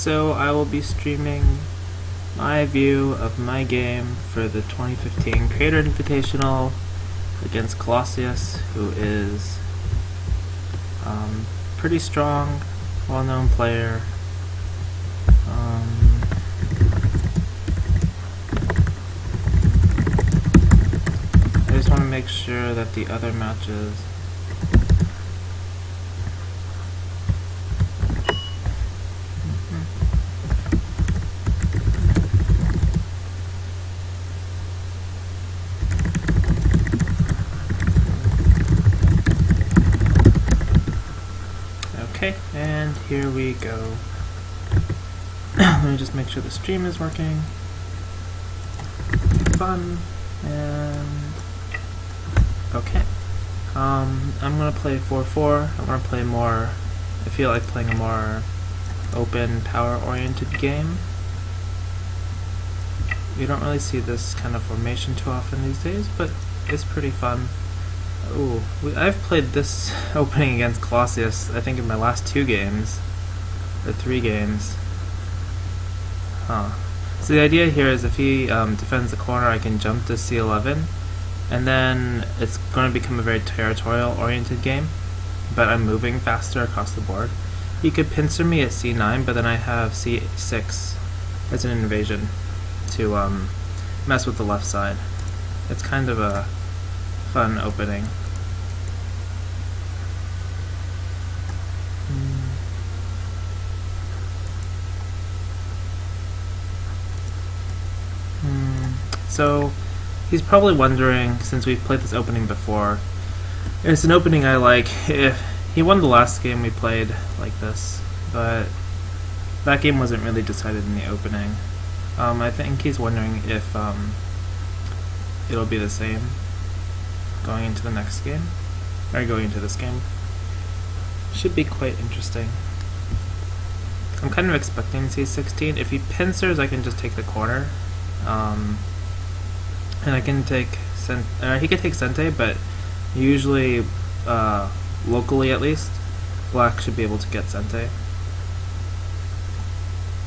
So I will be streaming my view of my game for the 2015 Creator Invitational against Colossus, who is pretty strong, well-known player. I just want to make sure that the other matches Okay, and here we go. Let me just make sure the stream is working. Fun, and okay. I'm gonna play 4-4. I want to play more. I feel like playing a more open, power-oriented game. You don't really see this kind of formation too often these days, but it's pretty fun. Ooh, I've played this opening against Colossus, I think, in my last 2 games, or 3 games. So the idea here is if he defends the corner, I can jump to C11, and then it's going to become a very territorial-oriented game, but I'm moving faster across the board. He could pincer me at C9, but then I have C6 as an invasion to mess with the left side. It's kind of a fun opening. So he's probably wondering, since we've played this opening before, it's an opening I like. He won the last game we played like this, but that game wasn't really decided in the opening. I think he's wondering if it'll be the same going into the next game, or going into this game. Should be quite interesting. I'm kind of expecting C16. If he pincers, I can just take the corner, and I can take he could take Sente, but usually, locally at least, black should be able to get Sente,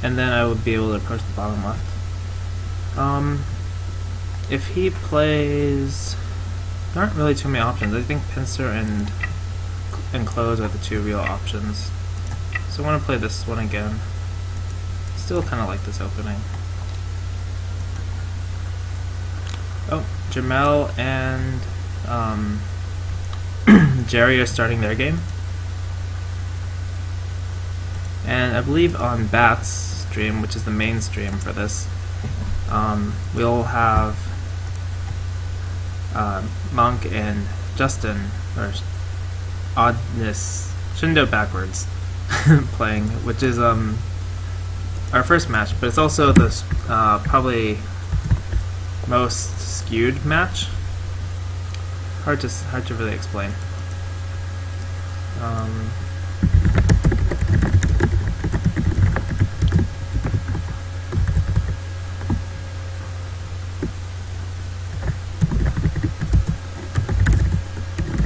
and then I would be able to approach the bottom left. If he plays, there aren't really too many options. I think pincer and close are the 2 real options. So I want to play this one again. Still kind of like this opening. Oh, Jamel and Jerry are starting their game. And I believe on Bat's stream, which is the main stream for this, we'll have Monk and Justin, or Oddness, Shindo backwards, playing, which is our first match, but it's also the probably most skewed match. Hard to really explain.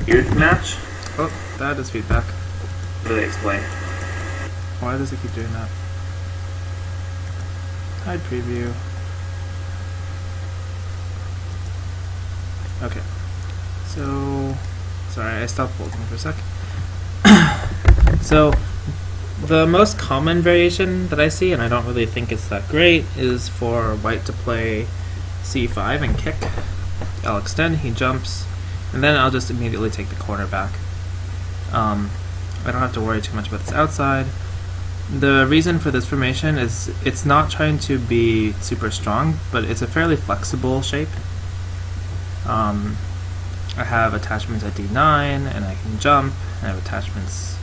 Skewed match? Oh, that is feedback. Really explain. Why does it keep doing that? Hide preview. Okay. So, sorry, I stopped holding for a sec. So, the most common variation that I see, and I don't really think it's that great, is for white to play C5 and kick. I'll extend, he jumps, and then I'll just immediately take the corner back. I don't have to worry too much about this outside. The reason for this formation is it's not trying to be super strong, but it's a fairly flexible shape. I have attachments at D9, and I can jump. I have attachments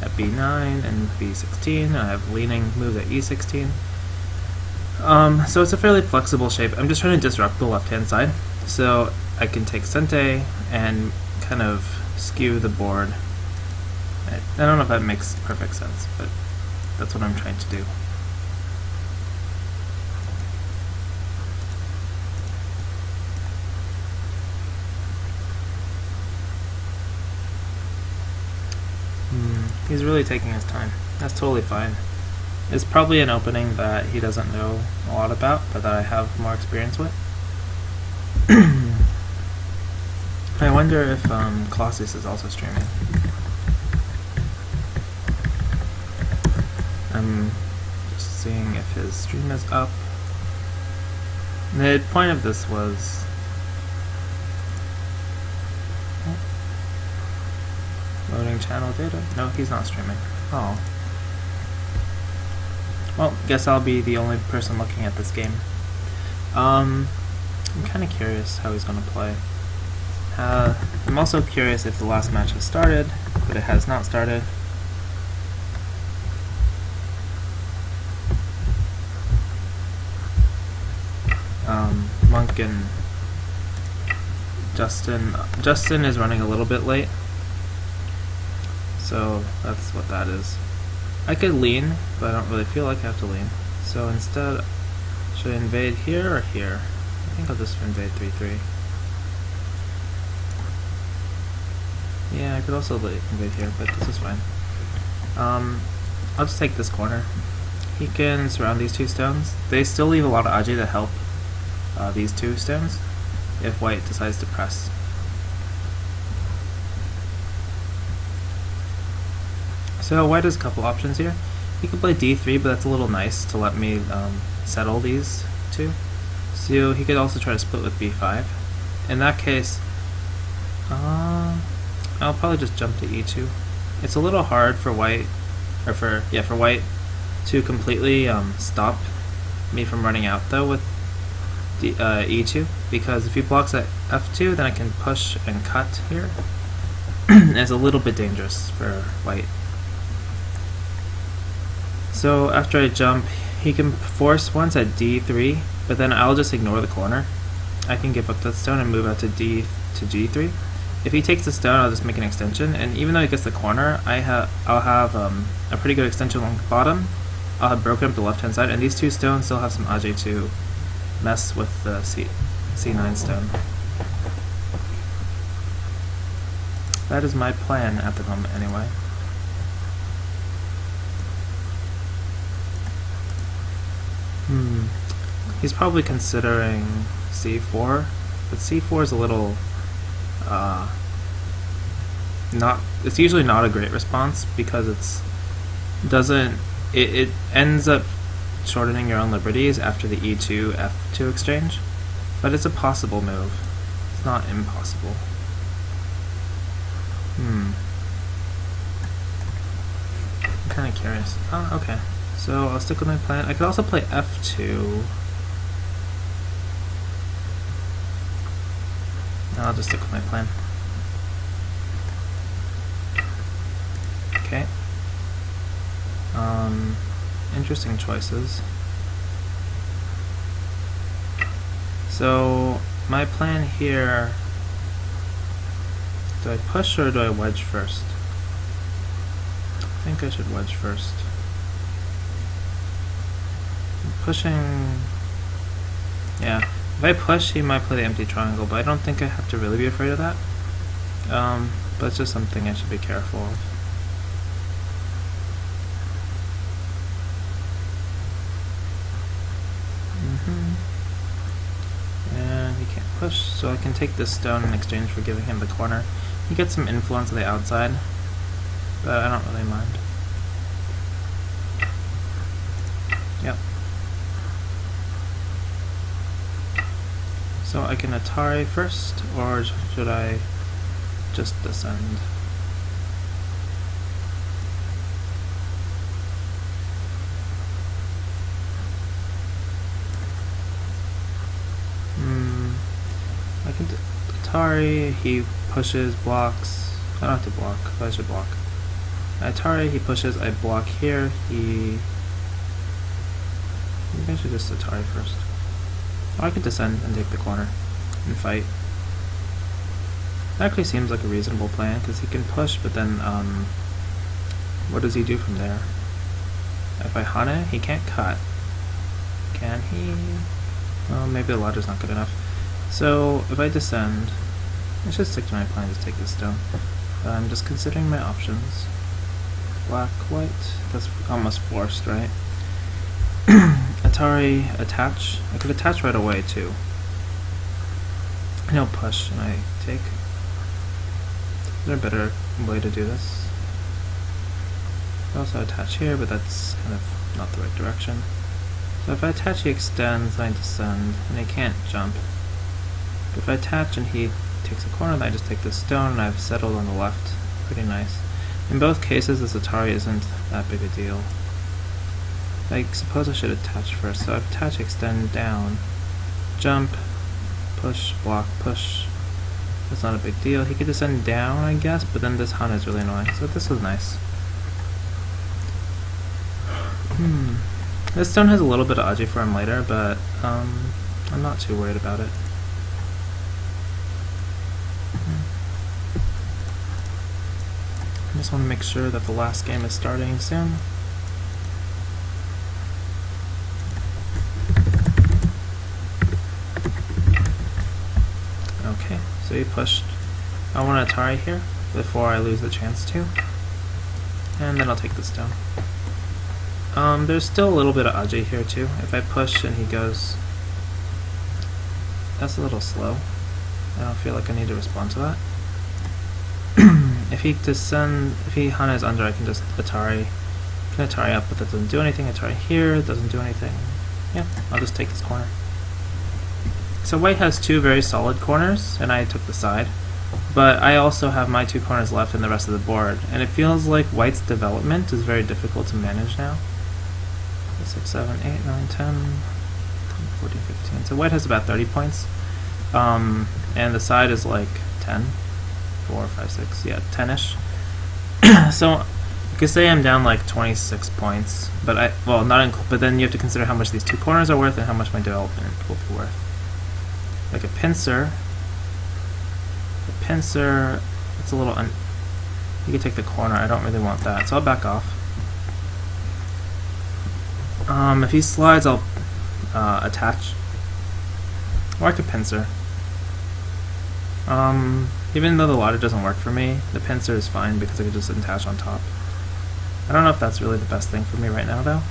at B9 and B16, and I have leaning moves at E16. So it's a fairly flexible shape. I'm just trying to disrupt the left-hand side, so I can take Sente and kind of skew the board. I don't know if that makes perfect sense, but that's what I'm trying to do. He's really taking his time. That's totally fine. It's probably an opening that he doesn't know a lot about, but that I have more experience with. I wonder if Colossus is also streaming. I'm just seeing if his stream is up. The point of this was... Loading channel data? No, he's not streaming. Oh. Well, guess I'll be the only person looking at this game. I'm kind of curious how he's going to play. I'm also curious if the last match has started, but it has not started. Monk and Justin is running a little bit late, so that's what that is. I could lean, but I don't really feel like I have to lean. So instead, should I invade here or here? I think I'll just invade 3-3. Yeah, I could also invade here, but this is fine. I'll just take this corner. He can surround these two stones. They still leave a lot of AJ to help these two stones if white decides to press. So white has a couple options here. He could play d3, but that's a little nice to let me settle these two. So he could also try to split with b5. In that case, I'll probably just jump to e2. It's a little hard for white, or for white to completely stop me from running out though with e2, because if he blocks at f2, then I can push and cut here. It's a little bit dangerous for white. So after I jump, he can force once at d3, but then I'll just ignore the corner. I can give up that stone and move out to g3. If he takes the stone, I'll just make an extension, and even though he gets the corner, I'll have a pretty good extension along the bottom. I'll have broken up the left-hand side, and these two stones still have some AJ to mess with the c9 stone. That is my plan at the moment, anyway. He's probably considering c4, but c4 is a little it's usually not a great response because it ends up shortening your own liberties after the e2 f2 exchange, but it's a possible move. It's not impossible. I'm kind of curious. Okay, so I'll stick with my plan. I could also play f2. I'll just stick with my plan. Okay. Interesting choices. So my plan here, do I push or do I wedge first? I think I should wedge first. Pushing, yeah. If I push, he might play the empty triangle, but I don't think I have to really be afraid of that. But it's just something I should be careful of. And he can't push, so I can take this stone in exchange for giving him the corner. He gets some influence on the outside, but I don't really mind. Yep. So I can Atari first, or should I just descend? I can Atari, he pushes, blocks. I don't have to block, but I should block. Atari, he pushes, I block here, maybe I should just Atari first. Or I could descend and take the corner and fight. That actually seems like a reasonable plan, because he can push, but then, what does he do from there? If I Hane, he can't cut. Can he? Well, maybe the ladder's not good enough. So, if I descend, I should stick to my plan to take this stone. I'm just considering my options. Black, white, that's almost forced, right? Atari attach. I could attach right away too. And he'll push and I take. Is there a better way to do this? I also attach here, but that's kind of not the right direction. So if I attach, he extends, I descend, and he can't jump. But if I attach and he takes a corner, then I just take this stone and I've settled on the left. Pretty nice. In both cases, this Atari isn't that big a deal. I suppose I should attach first. So I've attached, extend, down, jump, push, block, push. That's not a big deal. He could descend down, I guess, but then this Hun is really annoying. So this is nice. This stone has a little bit of Aji for him later, but I'm not too worried about it. I just want to make sure that the last game is starting soon. Okay, so he pushed. I want Atari here before I lose the chance to. And then I'll take this down. There's still a little bit of Aji here too. If I push and he goes... That's a little slow. I don't feel like I need to respond to that. If he Hana is under, I can just Atari up, but that doesn't do anything. Atari here, doesn't do anything. Yeah, I'll just take this corner. So white has two very solid corners, and I took the side. But I also have my two corners left in the rest of the board, and it feels like white's development is very difficult to manage now. 6, 7, 8, 9, 10, 14, 15. So white has about 30 points, and the side is like 10. 4, 5, 6, yeah, 10-ish. So you could say I'm down like 26 points, but but then you have to consider how much these two corners are worth and how much my development will be worth. Like a pincer, it's a little you can take the corner. I don't really want that, so I'll back off. If he slides, I'll attach, or I could pincer. Even though the ladder doesn't work for me, the pincer is fine because I could just attach on top. I don't know if that's really the best thing for me right now, though.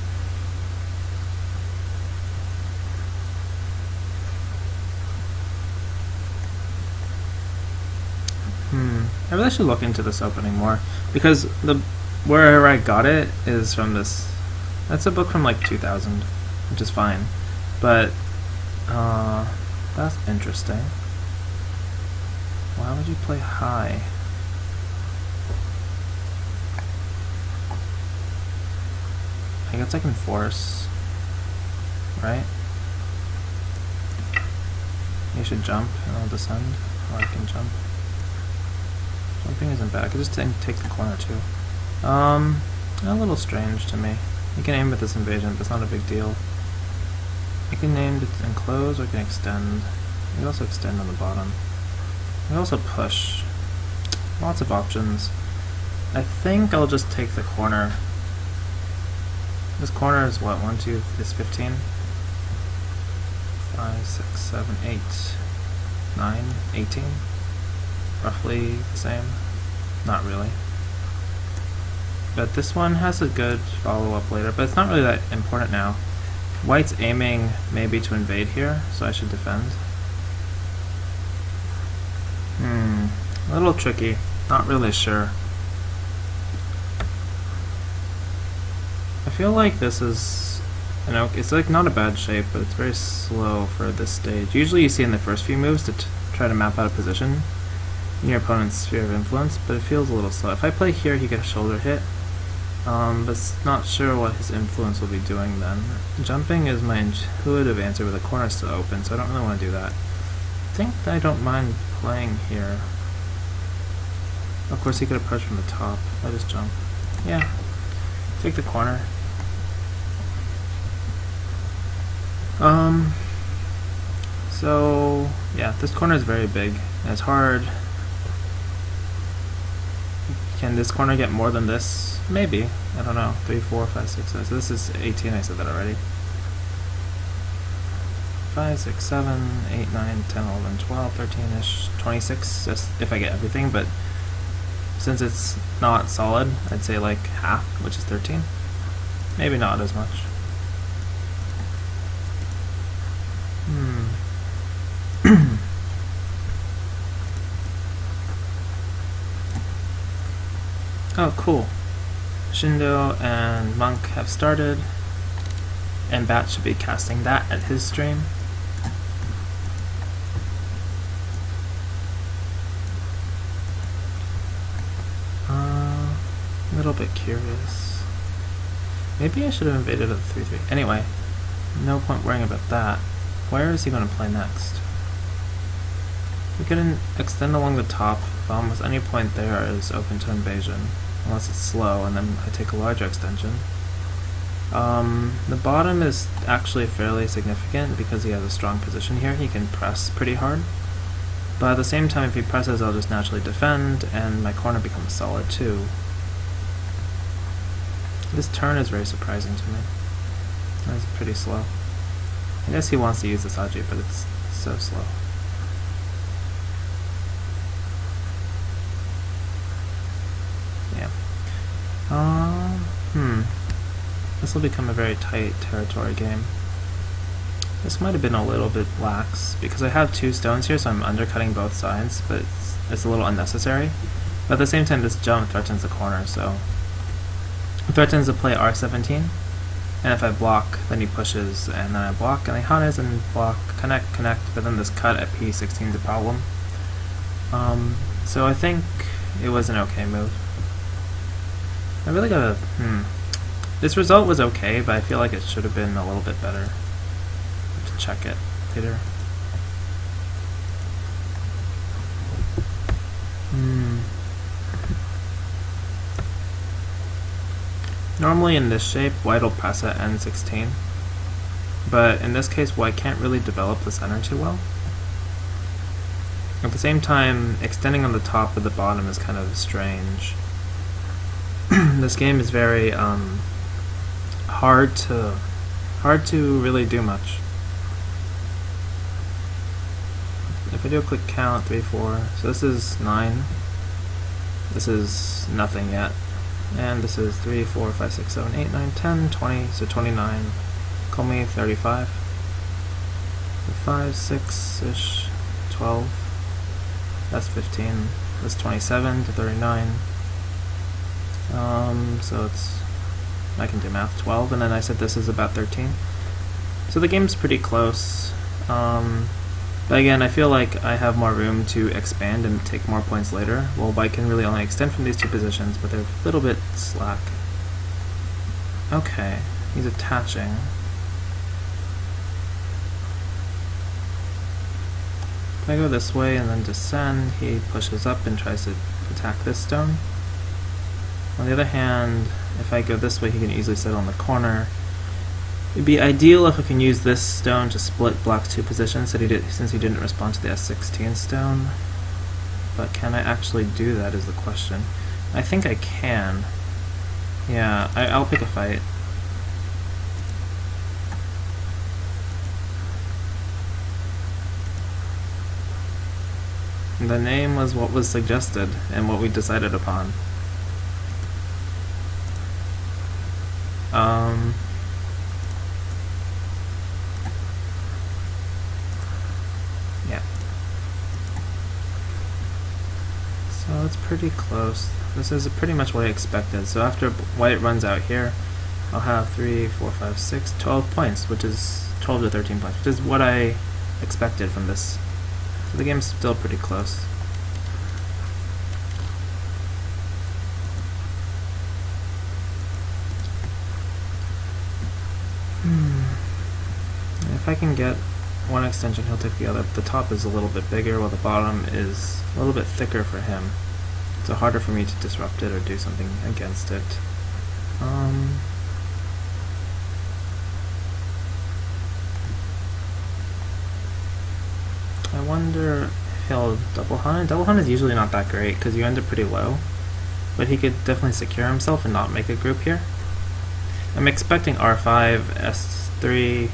I really should look into this opening more, because where I got it is from this. That's a book from like 2000, which is fine, but that's interesting. Why would you play high? I guess I can force, right? You should jump and I'll descend, or I can jump. Jumping isn't bad. I could just take the corner too. A little strange to me. You can aim with this invasion, but it's not a big deal. You can aim to enclose, or you can extend. You can also extend on the bottom. You can also push. Lots of options. I think I'll just take the corner. This corner is what? 1, 2 is 15. 5, 6, 7, 8, 9, 18. Roughly the same. Not really. But this one has a good follow-up later, but it's not really that important now. White's aiming maybe to invade here, so I should defend. A little tricky. Not really sure. I feel like this is, it's like not a bad shape, but it's very slow for this stage. Usually you see in the first few moves to try to map out a position in your opponent's sphere of influence, but it feels a little slow. If I play here, he gets a shoulder hit, but not sure what his influence will be doing then. Jumping is my intuitive answer, but the corner's still open, so I don't really want to do that. I think I don't mind playing here. Of course, he could approach from the top. I just jump. Yeah, take the corner. So yeah, this corner is very big, and it's hard. Can this corner get more than this? Maybe. I don't know. 3, 4, 5, 6, 7. So this is 18, I said that already. 5, 6, 7, 8, 9, 10, 11, 12, 13-ish, 26, just if I get everything, but since it's not solid, I'd say like half, which is 13. Maybe not as much. Oh, cool. Shindo and Monk have started, and Bat should be casting that at his stream. A little bit curious. Maybe I should have invaded at 3-3. Anyway, no point worrying about that. Where is he going to play next? We can extend along the top. Almost any point there is open to invasion, unless it's slow, and then I take a larger extension. The bottom is actually fairly significant because he has a strong position here. He can press pretty hard. But at the same time, if he presses, I'll just naturally defend, and my corner becomes solid too. This turn is very surprising to me. It's pretty slow. I guess he wants to use this Aji, but it's so slow. Yeah. This will become a very tight territory game. This might have been a little bit lax, because I have 2 stones here, so I'm undercutting both sides, but it's a little unnecessary. But at the same time, this jump threatens the corner, so it threatens to play R17, and if I block, then he pushes, and then I block, and I harness and block, connect, but then this cut at P16 is a problem. So I think it was an okay move. I really gotta, This result was okay, but I feel like it should have been a little bit better. I have to check it later. Normally in this shape, white will press at N16, but in this case, white can't really develop the center too well. At the same time, extending on the top or the bottom is kind of strange. This game is very hard to really do much. If I do a quick count, 3, 4, so this is 9. This is nothing yet. And this is 3, 4, 5, 6, 7, 8, 9, 10, 20, so 29. Call me 35. 5, 6-ish, 12. That's 15. That's 27 to 39. So it's, I can do math, 12, and then I said this is about 13. So the game's pretty close. But again, I feel like I have more room to expand and take more points later. Well, white can really only extend from these 2 positions, but they're a little bit slack. Okay, he's attaching. If I go this way and then descend, he pushes up and tries to attack this stone. On the other hand, if I go this way, he can easily settle on the corner. It'd be ideal if I can use this stone to split black's 2 positions since he didn't respond to the S16 stone. But can I actually do that is the question. I think I can. Yeah, I'll pick a fight. The name was what was suggested and what we decided upon. Yeah. So it's pretty close. This is pretty much what I expected. So after white runs out here, I'll have 3, 4, 5, 6, 12 points, which is 12 to 13 points, which is what I expected from this. So the game's still pretty close. If I can get one extension, he'll take the other. The top is a little bit bigger, while the bottom is a little bit thicker for him. So harder for me to disrupt it or do something against it. I wonder if he'll double hunt. Double hunt is usually not that great because you end up pretty low, but he could definitely secure himself and not make a group here. I'm expecting R5, S3,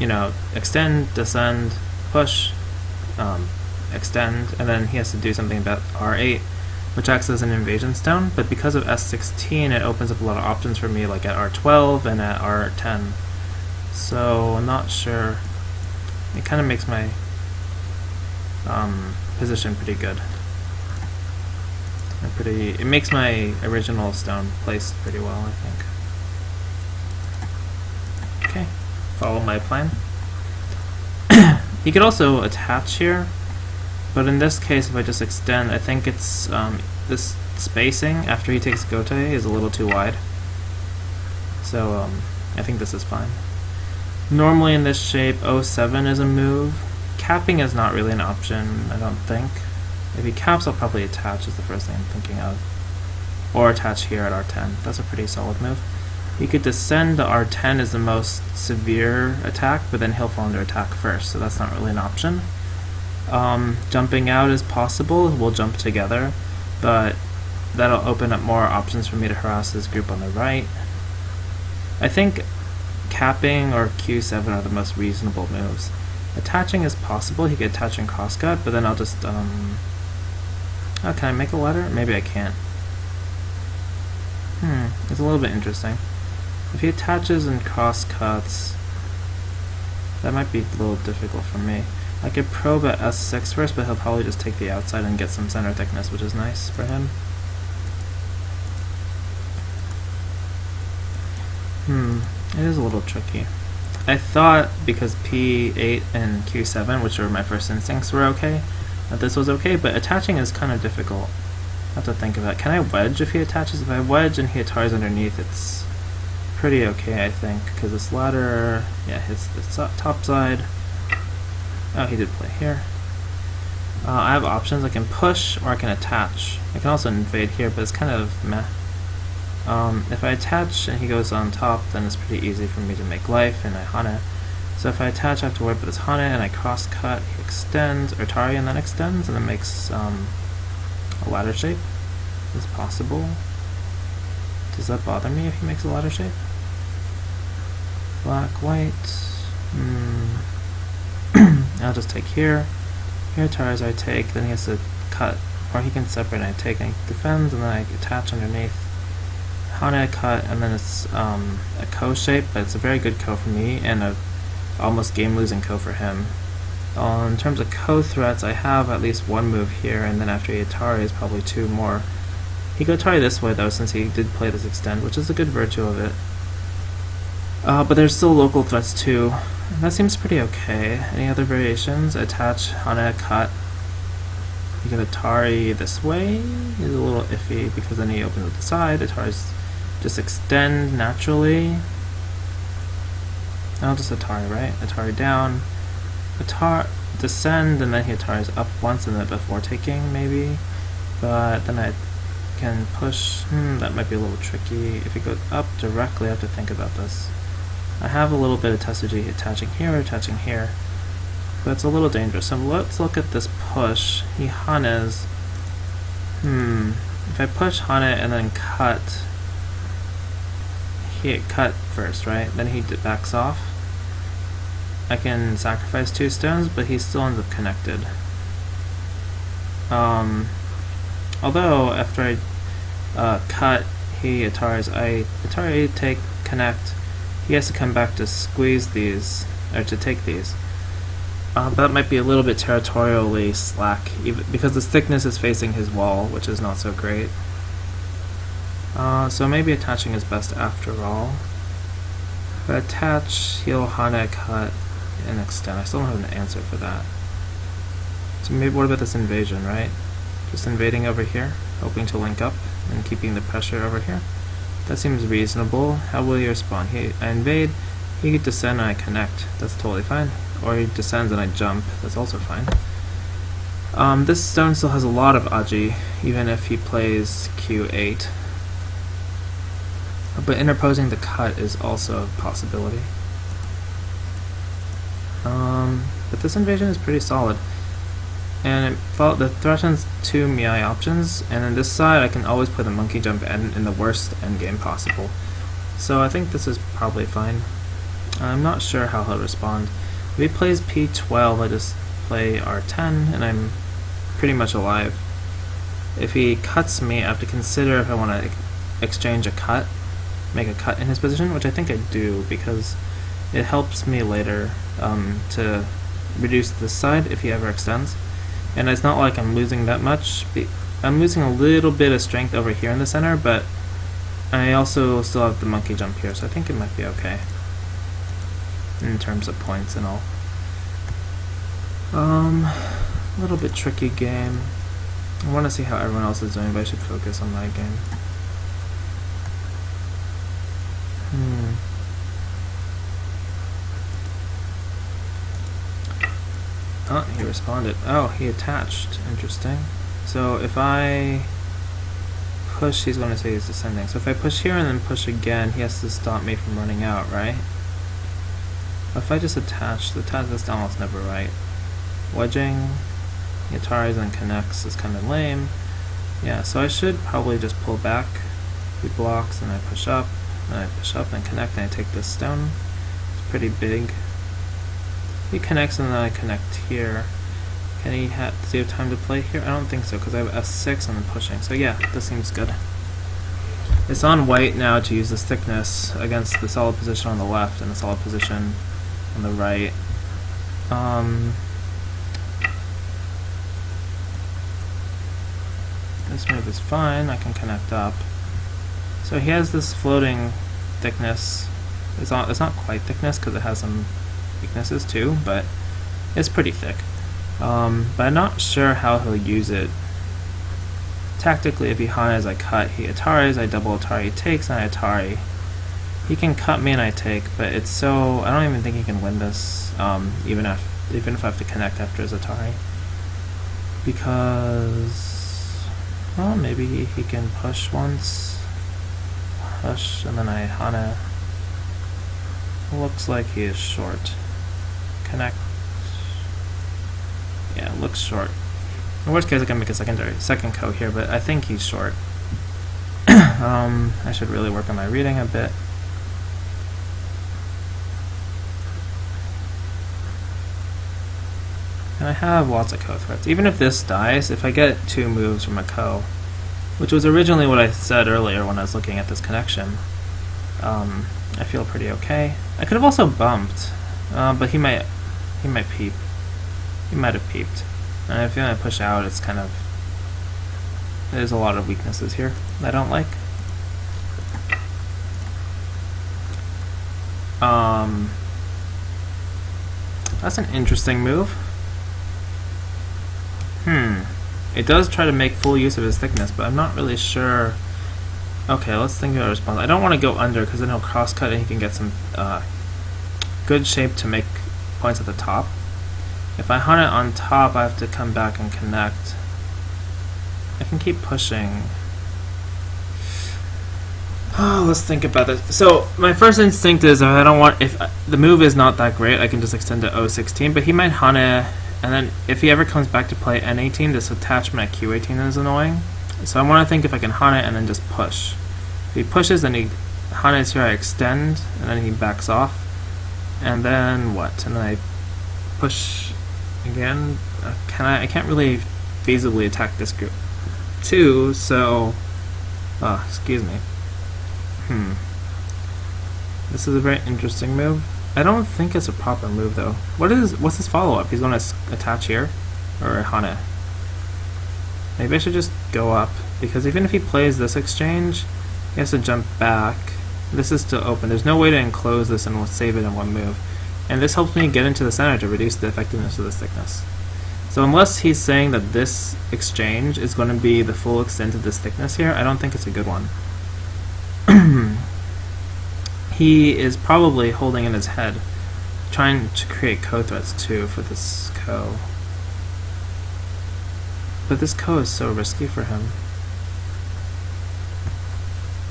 you know, extend, descend, push, extend, and then he has to do something about R8, which acts as an invasion stone, but because of S16 it opens up a lot of options for me, like at R12 and at R10. So I'm not sure. It kind of makes my position pretty good. It makes my original stone placed pretty well, I think. Okay, follow my plan. You could also attach here, but in this case, if I just extend, I think it's this spacing after he takes Gote is a little too wide. So I think this is fine. Normally in this shape, 07 is a move. Capping is not really an option, I don't think. If he caps, I'll probably attach is the first thing I'm thinking of. Or attach here at R10. That's a pretty solid move. He could descend to R10 is the most severe attack, but then he'll fall under attack first, so that's not really an option. Jumping out is possible, we'll jump together, but that'll open up more options for me to harass this group on the right. I think capping or Q7 are the most reasonable moves. Attaching is possible, he could attach and crosscut, but then I'll just, oh, can I make a ladder? Maybe I can't. It's a little bit interesting. If he attaches and crosscuts, that might be a little difficult for me. I could probe at S6 first, but he'll probably just take the outside and get some center thickness, which is nice for him. It is a little tricky. I thought because P8 and Q7, which were my first instincts, were okay, that this was okay, but attaching is kind of difficult. I have to think of that. Can I wedge if he attaches? If I wedge and he attars underneath, it's pretty okay, I think, because this ladder, yeah, hits the top side. Oh, he did play here. I have options. I can push or I can attach. I can also invade here, but it's kind of meh. If I attach and he goes on top, then it's pretty easy for me to make life, and I Hana. So if I attach, I have to worry about this Hana, and I cross cut, he extends, or Tari, and then extends, and it makes a ladder shape. Is possible. Does that bother me if he makes a ladder shape? Black, white. I'll just take here. Here Tars I take, then he has to cut, or he can separate and I take, and he defends, and then I attach underneath. Hana cut, and then it's a ko shape, but it's a very good ko for me, and a almost game-losing ko for him. In terms of ko threats, I have at least one move here, and then after he Atari is probably two more. He could Atari this way though, since he did play this extend, which is a good virtue of it. But there's still local threats too. That seems pretty okay. Any other variations? Attach, Hana, cut. You can Atari this way. It's a little iffy because then he opens at the side. Atari's just extend naturally. I'll just Atari, right? Atari down. Atari descend, and then he Atari's up once and then before taking, maybe. But then I can push. That might be a little tricky. If he goes up directly, I have to think about this. I have a little bit of Tetsuji attaching here or attaching here, but it's a little dangerous. So let's look at this push. He Hanas. If I push Hana and then cut, he cut first, right? Then he backs off. I can sacrifice 2 stones, but he still ends up connected. Although after I cut, he Ataris, Atari take, connect. He has to come back to squeeze these, or to take these. But that might be a little bit territorially slack, even because this thickness is facing his wall, which is not so great. So maybe attaching is best after all. If I attach, he'll Hana, cut, and extend. I still don't have an answer for that. So maybe what about this invasion, right? Just invading over here, hoping to link up, and keeping the pressure over here. That seems reasonable. How will you respond? I invade, he could descend and I connect. That's totally fine. Or he descends and I jump. That's also fine. This stone still has a lot of Aji, even if he plays Q8. But interposing the cut is also a possibility. But this invasion is pretty solid. And it threatens 2 Miai options, and on this side I can always play the monkey jump in the worst endgame possible. So I think this is probably fine. I'm not sure how he'll respond. If he plays P12, I just play R10, and I'm pretty much alive. If he cuts me, I have to consider if I want to exchange a cut, make a cut in his position, which I think I do, because it helps me later to reduce this side if he ever extends. And it's not like I'm losing that much. I'm losing a little bit of strength over here in the center, but I also still have the monkey jump here, so I think it might be okay in terms of points and all. A little bit tricky game. I want to see how everyone else is doing, but I should focus on my game. Oh, he responded. Oh, he attached. Interesting. So if I push, he's going to say he's descending. So if I push here and then push again, he has to stop me from running out, right? If I just attach, that's almost never right. Wedging, he Ataris and connects is kind of lame. Yeah, so I should probably just pull back. He blocks and I push up, and I push up and connect, and I take this stone. It's pretty big. He connects and then I connect here. Does he have time to play here? I don't think so, because I have S6 and I'm pushing. So yeah, this seems good. It's on white now to use this thickness against the solid position on the left and the solid position on the right. This move is fine, I can connect up. So he has this floating thickness. It's not quite thickness because it has some weaknesses too, but it's pretty thick. But I'm not sure how he'll use it. Tactically, if he Hanas, I cut. He Ataris, I double Atari. He takes, and I Atari. He can cut me and I take, but it's so... I don't even think he can win this, even if I have to connect after his Atari. Because... well, maybe he can push once. Push, and then I Hana. Looks like he is short. Connect. Yeah, looks short. In the worst case, I can make a second co here, but I think he's short. I should really work on my reading a bit. And I have lots of co threats. Even if this dies, if I get 2 moves from a co, which was originally what I said earlier when I was looking at this connection, I feel pretty okay. I could have also bumped, but he might peep. He might have peeped. And if I push out, it's kind of... there's a lot of weaknesses here I don't like. That's an interesting move. It does try to make full use of his thickness, but I'm not really sure. Okay, let's think about a response. I don't want to go under because then he'll cross-cut and he can get some good shape to make points at the top. If I hunt it on top, I have to come back and connect. I can keep pushing. Oh, let's think about this. So my first instinct is if the move is not that great, I can just extend to O16. But he might hunt it, and then if he ever comes back to play N18, this attachment at Q18 is annoying. So I want to think if I can hunt it and then just push. If he pushes, then he hunts here. I extend, and then he backs off, and then what? And then I push again. I can't really feasibly attack this group too. So, excuse me. This is a very interesting move. I don't think it's a proper move though. What's his follow-up? He's going to attach here, or Hana. Maybe I should just go up, because even if he plays this exchange, he has to jump back. This is still open. There's no way to enclose this and we'll save it in one move. And this helps me get into the center to reduce the effectiveness of this thickness. So unless he's saying that this exchange is going to be the full extent of this thickness here, I don't think it's a good one. He is probably holding in his head, trying to create co-threats too for this co. But this co is so risky for him.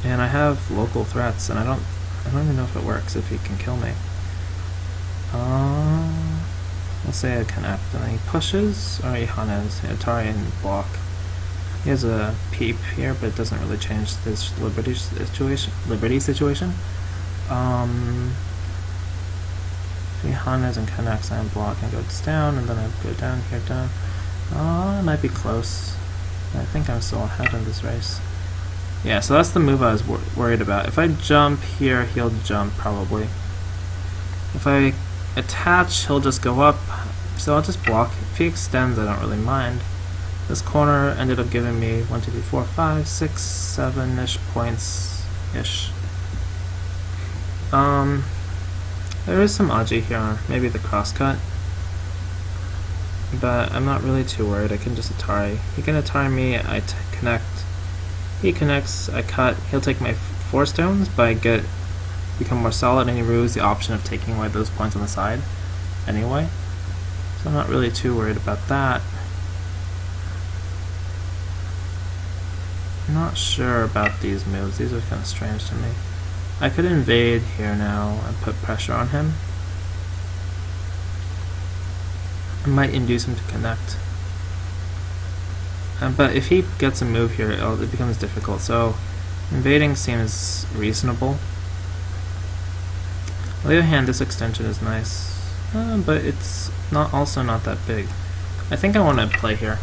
And I have local threats, and I don't even know if it works, if he can kill me. Let's say I connect, and then he pushes, or he Hanas, Atari and block. He has a peep here, but it doesn't really change this liberty situation. If he Hanas and connects, I block and goes down, and then I go down here, down. It might be close. I think I'm still ahead in this race. Yeah, so that's the move I was worried about. If I jump here, he'll jump probably. If I attach, he'll just go up, So I'll just block. If he extends, I don't really mind. This corner ended up giving me 1, 2, 3, 4, 5, 6, 7-ish points-ish. There is some Aji here, maybe the crosscut. But I'm not really too worried. I can just Atari. He can Atari me, I connect. He connects, I cut. He'll take my 4 stones, but I become more solid, and he removes the option of taking away those points on the side anyway. So I'm not really too worried about that. I'm not sure about these moves. These are kind of strange to me. I could invade here now and put pressure on him. I might induce him to connect. But if he gets a move here, it becomes difficult. So invading seems reasonable. On the other hand, this extension is nice, but it's also not that big. I think I want to play here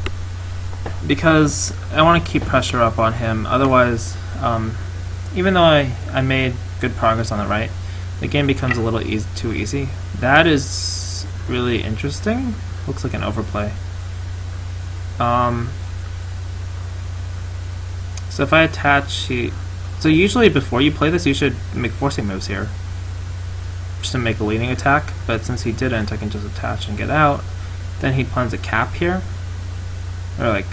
because I want to keep pressure up on him. Otherwise, even though I made good progress on the right, the game becomes a little too easy. That is really interesting. Looks like an overplay. So if I attach, so usually before you play this, you should make forcing moves here, just to make a leading attack. But since he didn't, I can just attach and get out. Then he plans a cap here, or like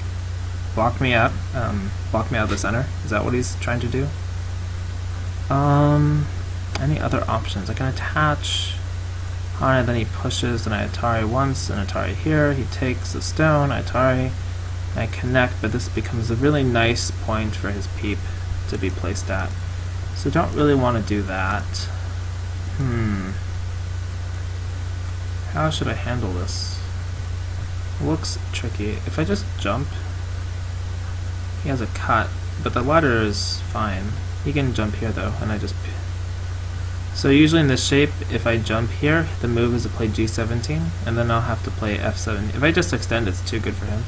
block me out of the center. Is that what he's trying to do? Any other options? I can attach Hana, then he pushes, then I Atari once, and Atari here. He takes the stone, I Atari, and I connect, but this becomes a really nice point for his peep to be placed at. So don't really want to do that. How should I handle this? It looks tricky. If I just jump, he has a cut, but the ladder is fine. He can jump here though, and I just... So usually in this shape, if I jump here, the move is to play G17, and then I'll have to play F7. If I just extend, it's too good for him.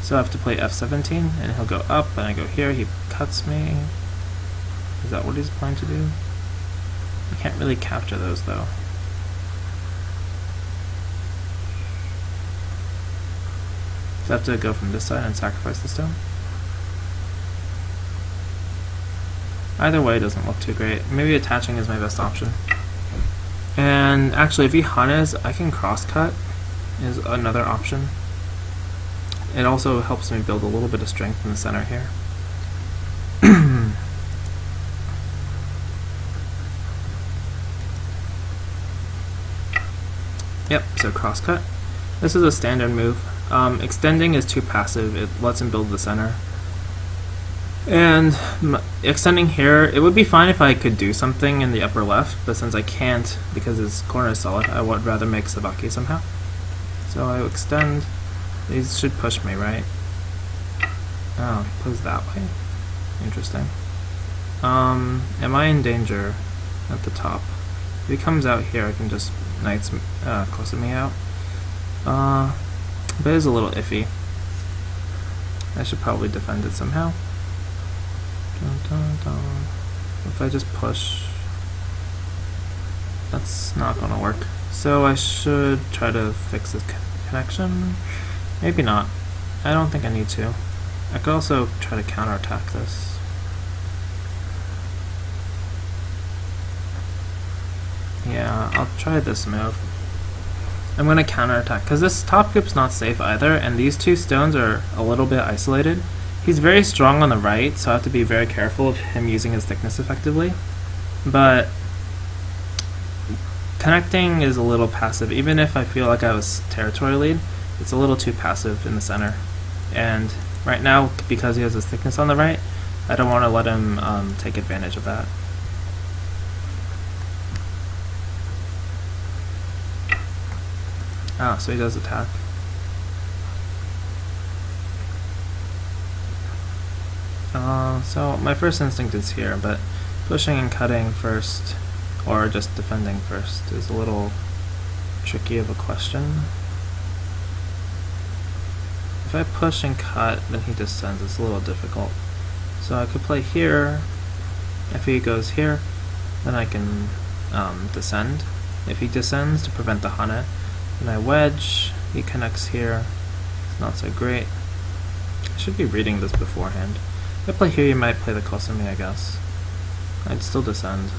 So I have to play F17, and he'll go up, and I go here, he cuts me. Is that what he's planning to do? I can't really capture those though. So I have to go from this side and sacrifice the stone. Either way, it doesn't look too great. Maybe attaching is my best option. And actually, if he Hanas, I can cross-cut, is another option. It also helps me build a little bit of strength in the center here. Yep, so cross-cut. This is a standard move. Extending is too passive. It lets him build the center. And extending here, it would be fine if I could do something in the upper left, but since I can't because his corner is solid, I would rather make Sabaki somehow. So I extend. These should push me, right? Oh, he plays that way. Interesting. Am I in danger at the top? If he comes out here, I can just Knights close me out. But it's a little iffy. I should probably defend it somehow. If I just push, that's not gonna work. So I should try to fix this connection. Maybe not. I don't think I need to. I could also try to counterattack this. Yeah, I'll try this move. I'm gonna counterattack because this top group's not safe either, and these two stones are a little bit isolated. He's very strong on the right, so I have to be very careful of him using his thickness effectively. But connecting is a little passive. Even if I feel like I was territory lead, it's a little too passive in the center. And right now, because he has his thickness on the right, I don't want to let him take advantage of that. Ah, so he does attack. So my first instinct is here, but pushing and cutting first, or just defending first, is a little tricky of a question. If I push and cut, then he descends. It's a little difficult. So I could play here. If he goes here, then I can descend. If he descends to prevent the Hana, then I wedge. he connects here. It's not so great. I should be reading this beforehand. If I play here, you might play the Kosumi, I guess. I'd still descend.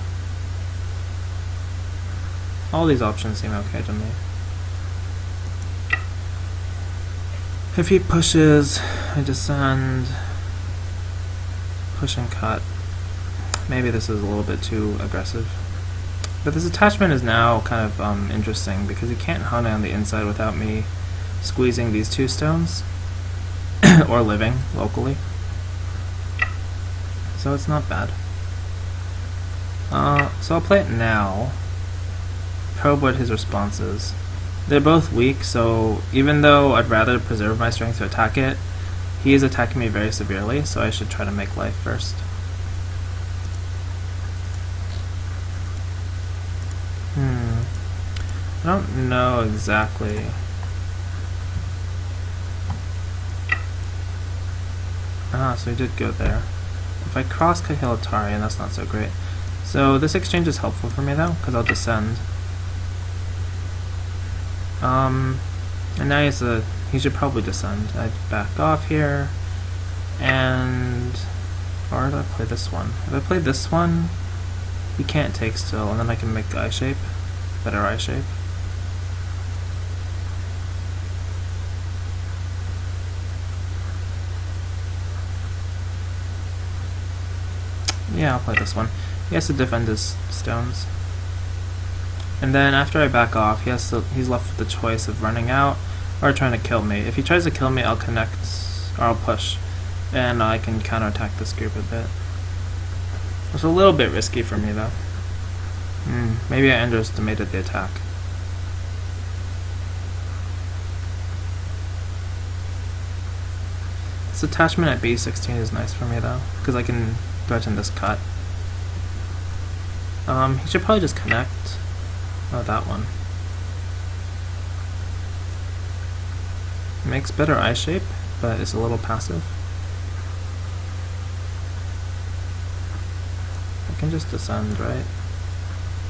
All these options seem okay to me. If he pushes, I descend. Push and cut. Maybe this is a little bit too aggressive. But this attachment is now kind of interesting because he can't Hane on the inside without me squeezing these two stones or living locally. So it's not bad. So I'll play it now. Probe what his response is. They're both weak, so even though I'd rather preserve my strength to attack it, he is attacking me very severely, so I should try to make life first. I don't know exactly. So he did go there. If I cross Kahilatari, and that's not so great. So this exchange is helpful for me though, because I'll descend. And now he should probably descend. I'd back off here, and or do I play this one? If I play this one, he can't take still, and then I can make the eye shape, better eye shape. Yeah, I'll play this one. He has to defend his stones. And then after I back off, he's left with the choice of running out or trying to kill me. If he tries to kill me, I'll connect, or I'll push, and I can counterattack this group a bit. It's a little bit risky for me though. Maybe I underestimated the attack. This attachment at B16 is nice for me though, because I can threaten this cut. He should probably just connect. Oh, that one. Makes better eye shape, but it's a little passive. I can just descend, right?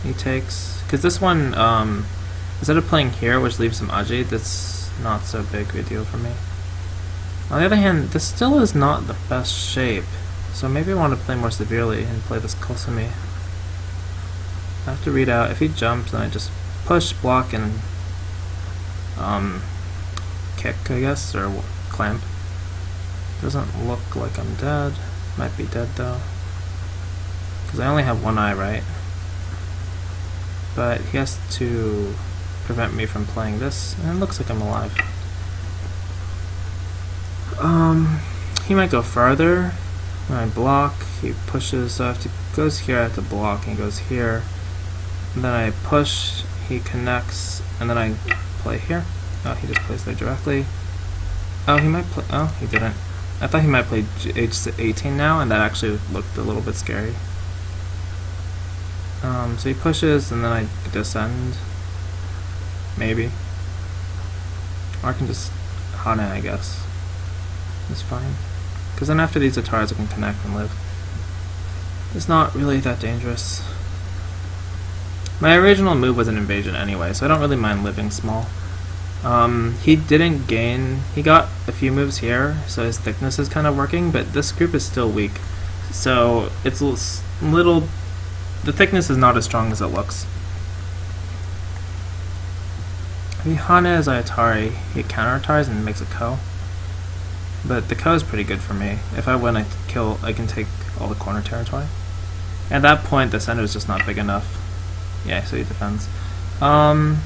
He takes, because this one, instead of playing here, which leaves some Aji, that's not so big a deal for me. On the other hand, this still is not the best shape, so maybe I want to play more severely and play this Kosumi. I have to read out, if he jumps, then I just push, block, and kick, I guess, or clamp. Doesn't look like I'm dead. Might be dead though, because I only have one eye, right? But he has to prevent me from playing this, and it looks like I'm alive. He might go farther. When I block, he pushes, so if he goes here, I have to block, and he goes here. And then I push, he connects, and then I play here. Oh, he just plays there directly. Oh, he might play, oh, he didn't. I thought he might play H18 now, and that actually looked a little bit scary. So he pushes, and then I descend. Maybe. Or I can just Hane, I guess. It's fine. Because then after these Ataras I can connect and live. It's not really that dangerous. My original move was an invasion anyway, so I don't really mind living small. He didn't gain, he got a few moves here, so his thickness is kind of working, but this group is still weak. So it's little, the thickness is not as strong as it looks. If he Hane as Ayatari, he counterattacks and makes a Ko. But the Ko is pretty good for me. If I win, I can take all the corner territory. At that point, the center is just not big enough. Yeah, so he defends. How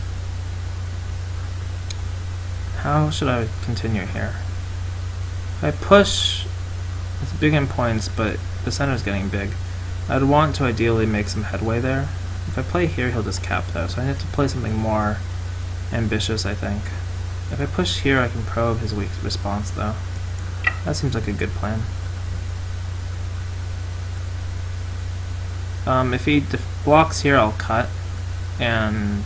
should I continue here? If I push, it's big in points, but the center is getting big. I'd want to ideally make some headway there. If I play here, he'll just cap though, so I need to play something more ambitious, I think. If I push here, I can probe his weak response though. That seems like a good plan. If he blocks here, I'll cut, and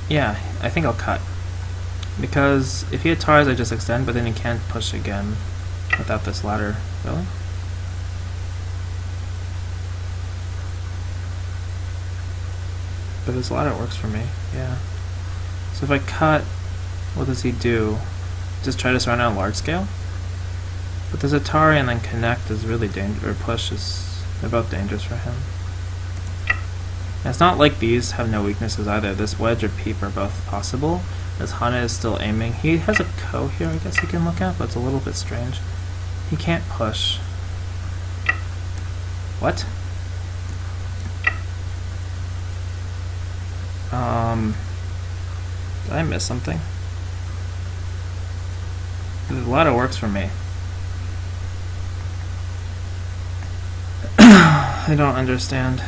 yeah, I think I'll cut. Because if he Ataras, I just extend, but then he can't push again without this ladder. Really? But this ladder works for me, yeah. So if I cut, what does he do? Just try to surround on a large scale? But there's Atari and then connect is really dangerous, or push is, they're both dangerous for him. And it's not like these have no weaknesses either. This wedge or peep are both possible. As Hana is still aiming. He has a ko here I guess he can look at, but it's a little bit strange. He can't push. What? Did I miss something? The ladder works for me. I don't understand.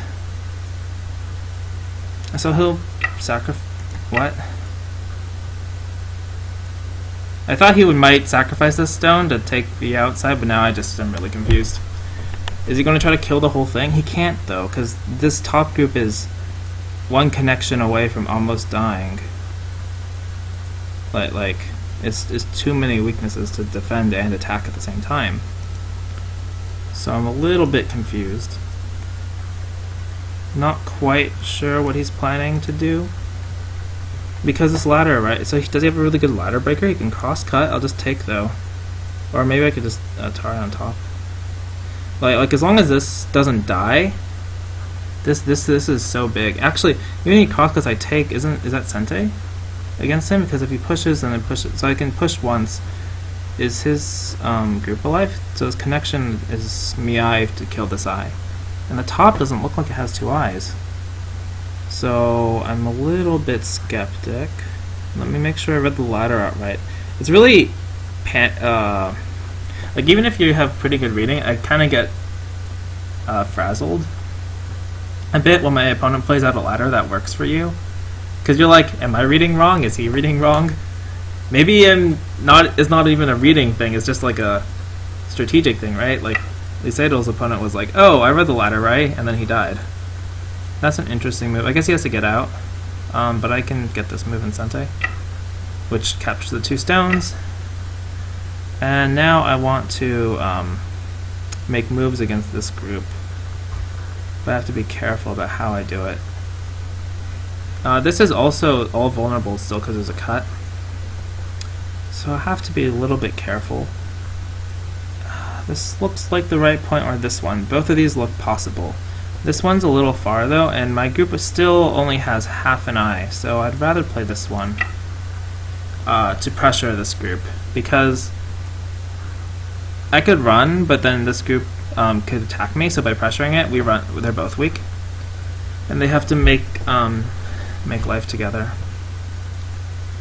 So he'll sacrifice. What? I thought he might sacrifice this stone to take the outside, but now I just am really confused. Is he going to try to kill the whole thing? He can't though, because this top group is one connection away from almost dying. Like it's too many weaknesses to defend and attack at the same time. So I'm a little bit confused. Not quite sure what he's planning to do. Because this ladder, right? So does he have a really good ladder breaker? He can cross cut. I'll just take though. Or maybe I could just Atari on top. Like as long as this doesn't die, this is so big. Actually, even any cross cuts I take is that Sente against him? Because if he pushes and then pushes, so I can push once. Is his group alive? So his connection is Miai to kill this eye, and the top doesn't look like it has two eyes. So I'm a little bit skeptic. Let me make sure I read the ladder out right. It's really like even if you have pretty good reading, I kind of get frazzled a bit when my opponent plays out a ladder that works for you, because you're like, am I reading wrong? Is he reading wrong? Maybe it's not even a reading thing, it's just like a strategic thing, right? Like Lisado's opponent was like, oh, I read the ladder right, and then he died. That's an interesting move. I guess he has to get out, but I can get this move in Sente, which captures the two stones. And now I want to make moves against this group, but I have to be careful about how I do it. This is also all vulnerable still because there's a cut, so I have to be a little bit careful. This looks like the right point, or this one. Both of these look possible. This one's a little far though, and my group still only has half an eye, so I'd rather play this one to pressure this group, because I could run, but then this group could attack me, so by pressuring it, we run. They're both weak, and they have to make life together.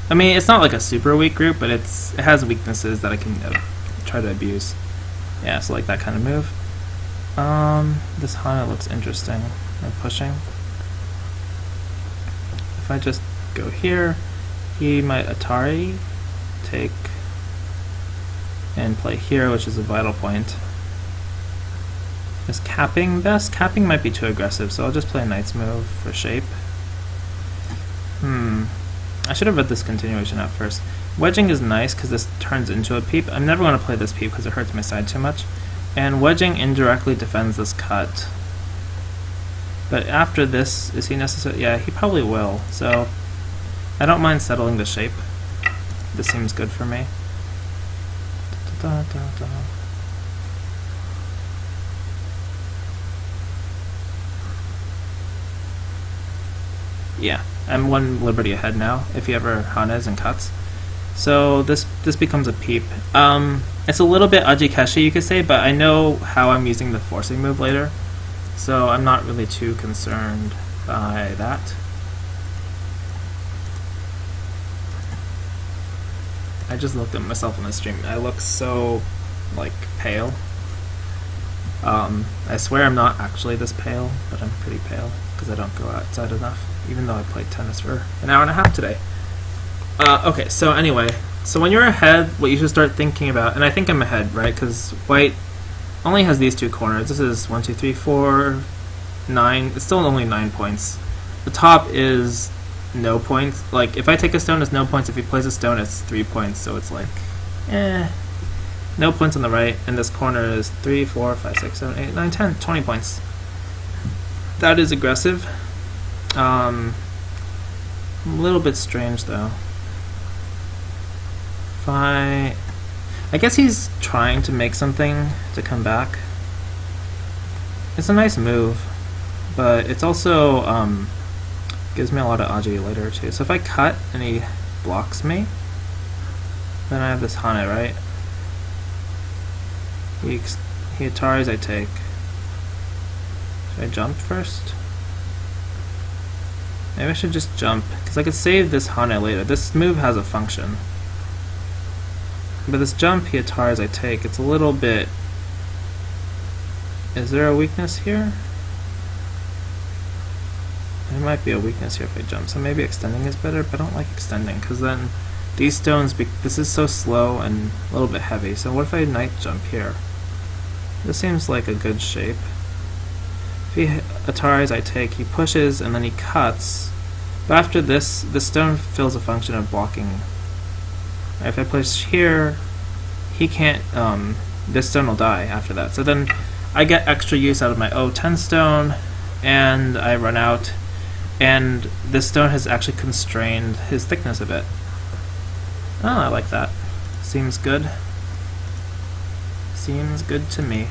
I mean, it's not like a super weak group, but it has weaknesses that I can try to abuse. Yeah, so like that kind of move. This Hana looks interesting. I'm pushing. If I just go here, he might Atari, take, and play here, which is a vital point. Is capping best? Capping might be too aggressive, so I'll just play a Knight's move for shape. I should have read this continuation at first. Wedging is nice because this turns into a peep. I'm never going to play this peep because it hurts my side too much. And wedging indirectly defends this cut. But after this, is he necessary? Yeah, he probably will. So I don't mind settling the shape. This seems good for me. Yeah, I'm one liberty ahead now, if he ever Hanes and cuts. So this becomes a peep. It's a little bit Ajikeshi, you could say, but I know how I'm using the forcing move later, so I'm not really too concerned by that. I just looked at myself on the stream. I look so, like, pale. I swear I'm not actually this pale, but I'm pretty pale because I don't go outside enough, even though I played tennis for an hour and a half today. Okay, so anyway, so when you're ahead, what you should start thinking about, and I think I'm ahead, right, because white only has these two corners. This is 1, 2, 3, 4, 9. It's still only 9 points. The top is no points. Like, if I take a stone, it's no points. If he plays a stone, it's 3 points. So it's like, no points on the right. And this corner is 3, 4, 5, 6, 7, 8, 9, 10, 20 points. That is aggressive. A little bit strange though. If I guess he's trying to make something to come back. It's a nice move, but it's also gives me a lot of aji later too. So if I cut and he blocks me, then I have this Hane, right? He Ataris, I take. Should I jump first? Maybe I should just jump, because I could save this Hane later. This move has a function. But this jump, he Ataris, I take. It's a little bit... Is there a weakness here? There might be a weakness here if I jump, so maybe extending is better, but I don't like extending, because then these stones, this is so slow and a little bit heavy, so what if I knight jump here? This seems like a good shape. If he Ataris, I take, he pushes, and then he cuts, but after this, the stone fills a function of blocking. If I push here, he can't, this stone will die after that, so then I get extra use out of my O10 stone, and I run out, and this stone has actually constrained his thickness a bit. Oh, I like that. Seems good. Seems good to me.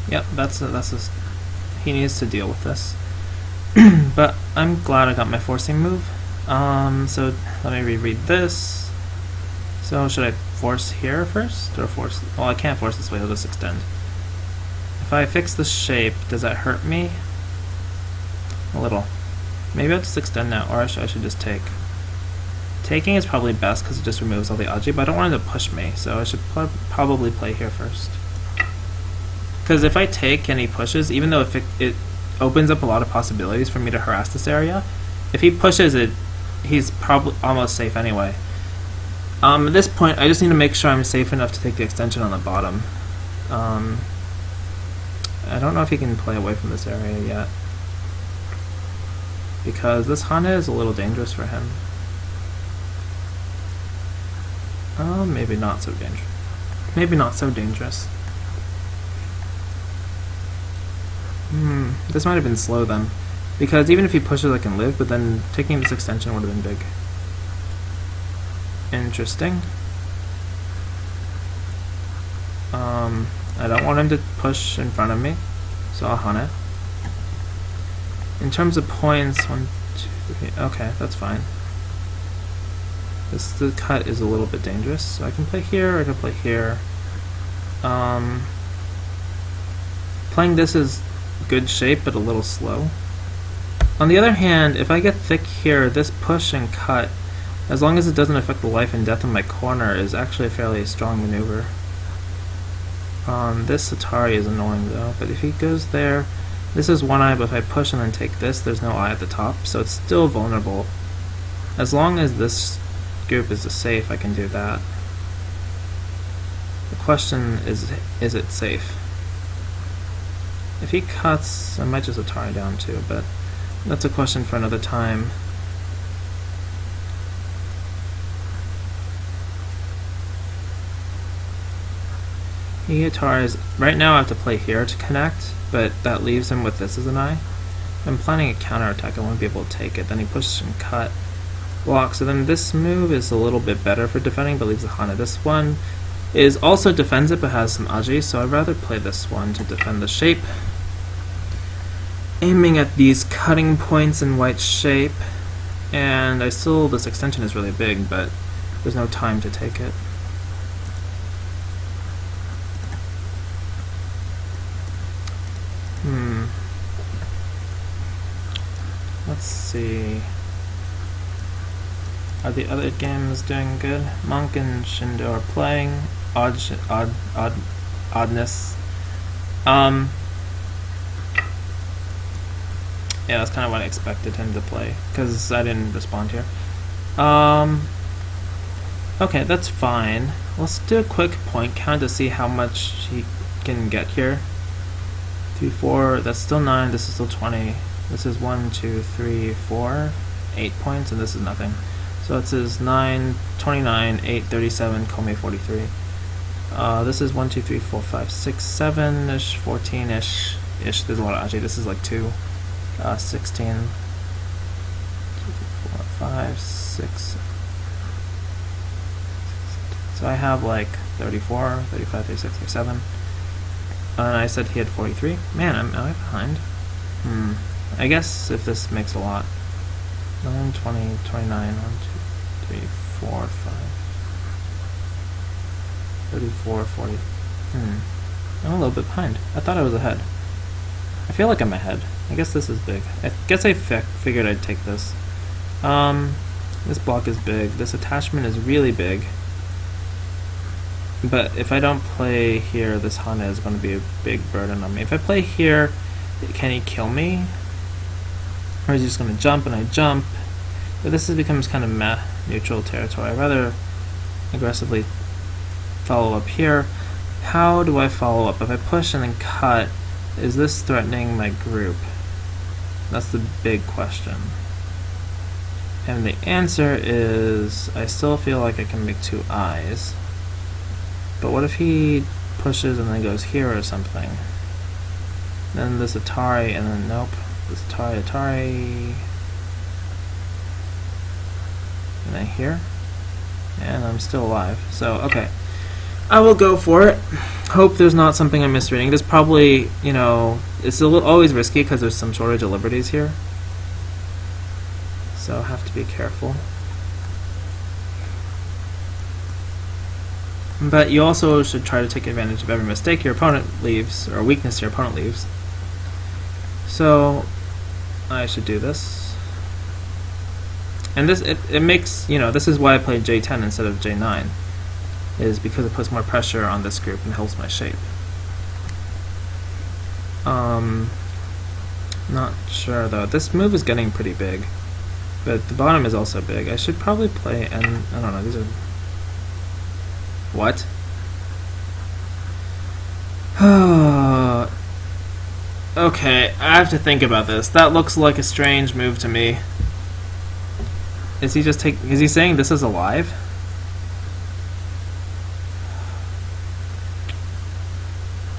Yep, he needs to deal with this. But I'm glad I got my forcing move. So let me reread this. So should I force here first, or force? Well, I can't force this way. I'll just extend. If I fix the shape, does that hurt me? A little. Maybe I'll just extend now, or I should just take. Taking is probably best because it just removes all the aji, but I don't want it to push me, so I should probably play here first. Because if I take and he pushes, even though if it opens up a lot of possibilities for me to harass this area, if he pushes it, he's probably almost safe anyway. At this point, I just need to make sure I'm safe enough to take the extension on the bottom. I don't know if he can play away from this area yet, because this Hane is a little dangerous for him. Maybe not so dangerous. Maybe not so dangerous. This might have been slow then, because even if he pushes I can live, but then taking this extension would have been big. Interesting. I don't want him to push in front of me, so I'll Hane. In terms of points, 1, 2, 3, okay, that's fine. The cut is a little bit dangerous, so I can play here, I can play here. Playing this is good shape, but a little slow. On the other hand, if I get thick here, this push and cut, as long as it doesn't affect the life and death in my corner, is actually a fairly strong maneuver. This Atari is annoying though, but if he goes there, this is one eye, but if I push and then take this, there's no eye at the top, so it's still vulnerable. As long as this group is safe, I can do that. The question is it safe? If he cuts, I might just Atari down too, but that's a question for another time. He Ataris. Right now I have to play here to connect, but that leaves him with this as an eye. If I'm planning a counterattack, I won't be able to take it. Then he pushes and cut. Block. So then this move is a little bit better for defending, but leaves the Hane. This one is also defensive, but has some aji, so I'd rather play this one to defend the shape. Aiming at these cutting points in white shape, and this extension is really big, but there's no time to take it. Let's see. Are the other games doing good? Monk and Shindo are playing. Oddness. Yeah, that's kind of what I expected him to play, because I didn't respond here. Okay, that's fine. Let's do a quick point count to see how much he can get here. 3, 4, that's still 9, this is still 20. This is 1, 2, 3, 4, 8 points, and this is nothing. So it says 9, 29, 8, 37, Kome 43. This is 1, 2, 3, 4, 5, 6, 7-ish, 14-ish. There's a lot of Aji. This is like 2, 16, 2, 3, 4, 5, 6. So I have like 34, 35, 36, 37. And I said he had 43. Man, am I behind? I guess if this makes a lot. 9, 20, 29, 1, 2, 3, 4, 5. 34, 40. I'm a little bit behind. I thought I was ahead. I feel like I'm ahead. I guess this is big. I guess I figured I'd take this. This block is big. This attachment is really big. But if I don't play here, this Hana is going to be a big burden on me. If I play here, can he kill me? Or is he just going to jump and I jump? But this becomes kind of neutral territory. I'd rather aggressively follow up here. How do I follow up? If I push and then cut, is this threatening my group? That's the big question. And the answer is, I still feel like I can make 2 eyes. But what if he pushes and then goes here or something? Then this Atari and then nope. This Atari. And then here. And I'm still alive. So, okay. I will go for it. Hope there's not something I'm misreading. There's probably, you know, it's always risky because there's some shortage of liberties here. So I have to be careful. But you also should try to take advantage of every mistake your opponent leaves, or weakness your opponent leaves. So I should do this. And this, it makes, you know, this is why I played J10 instead of J9. Is because it puts more pressure on this group and helps my shape. Not sure though. This move is getting pretty big. But the bottom is also big. I should probably play, and I don't know, these are... What? Okay, I have to think about this. That looks like a strange move to me. Is he just is he saying this is alive?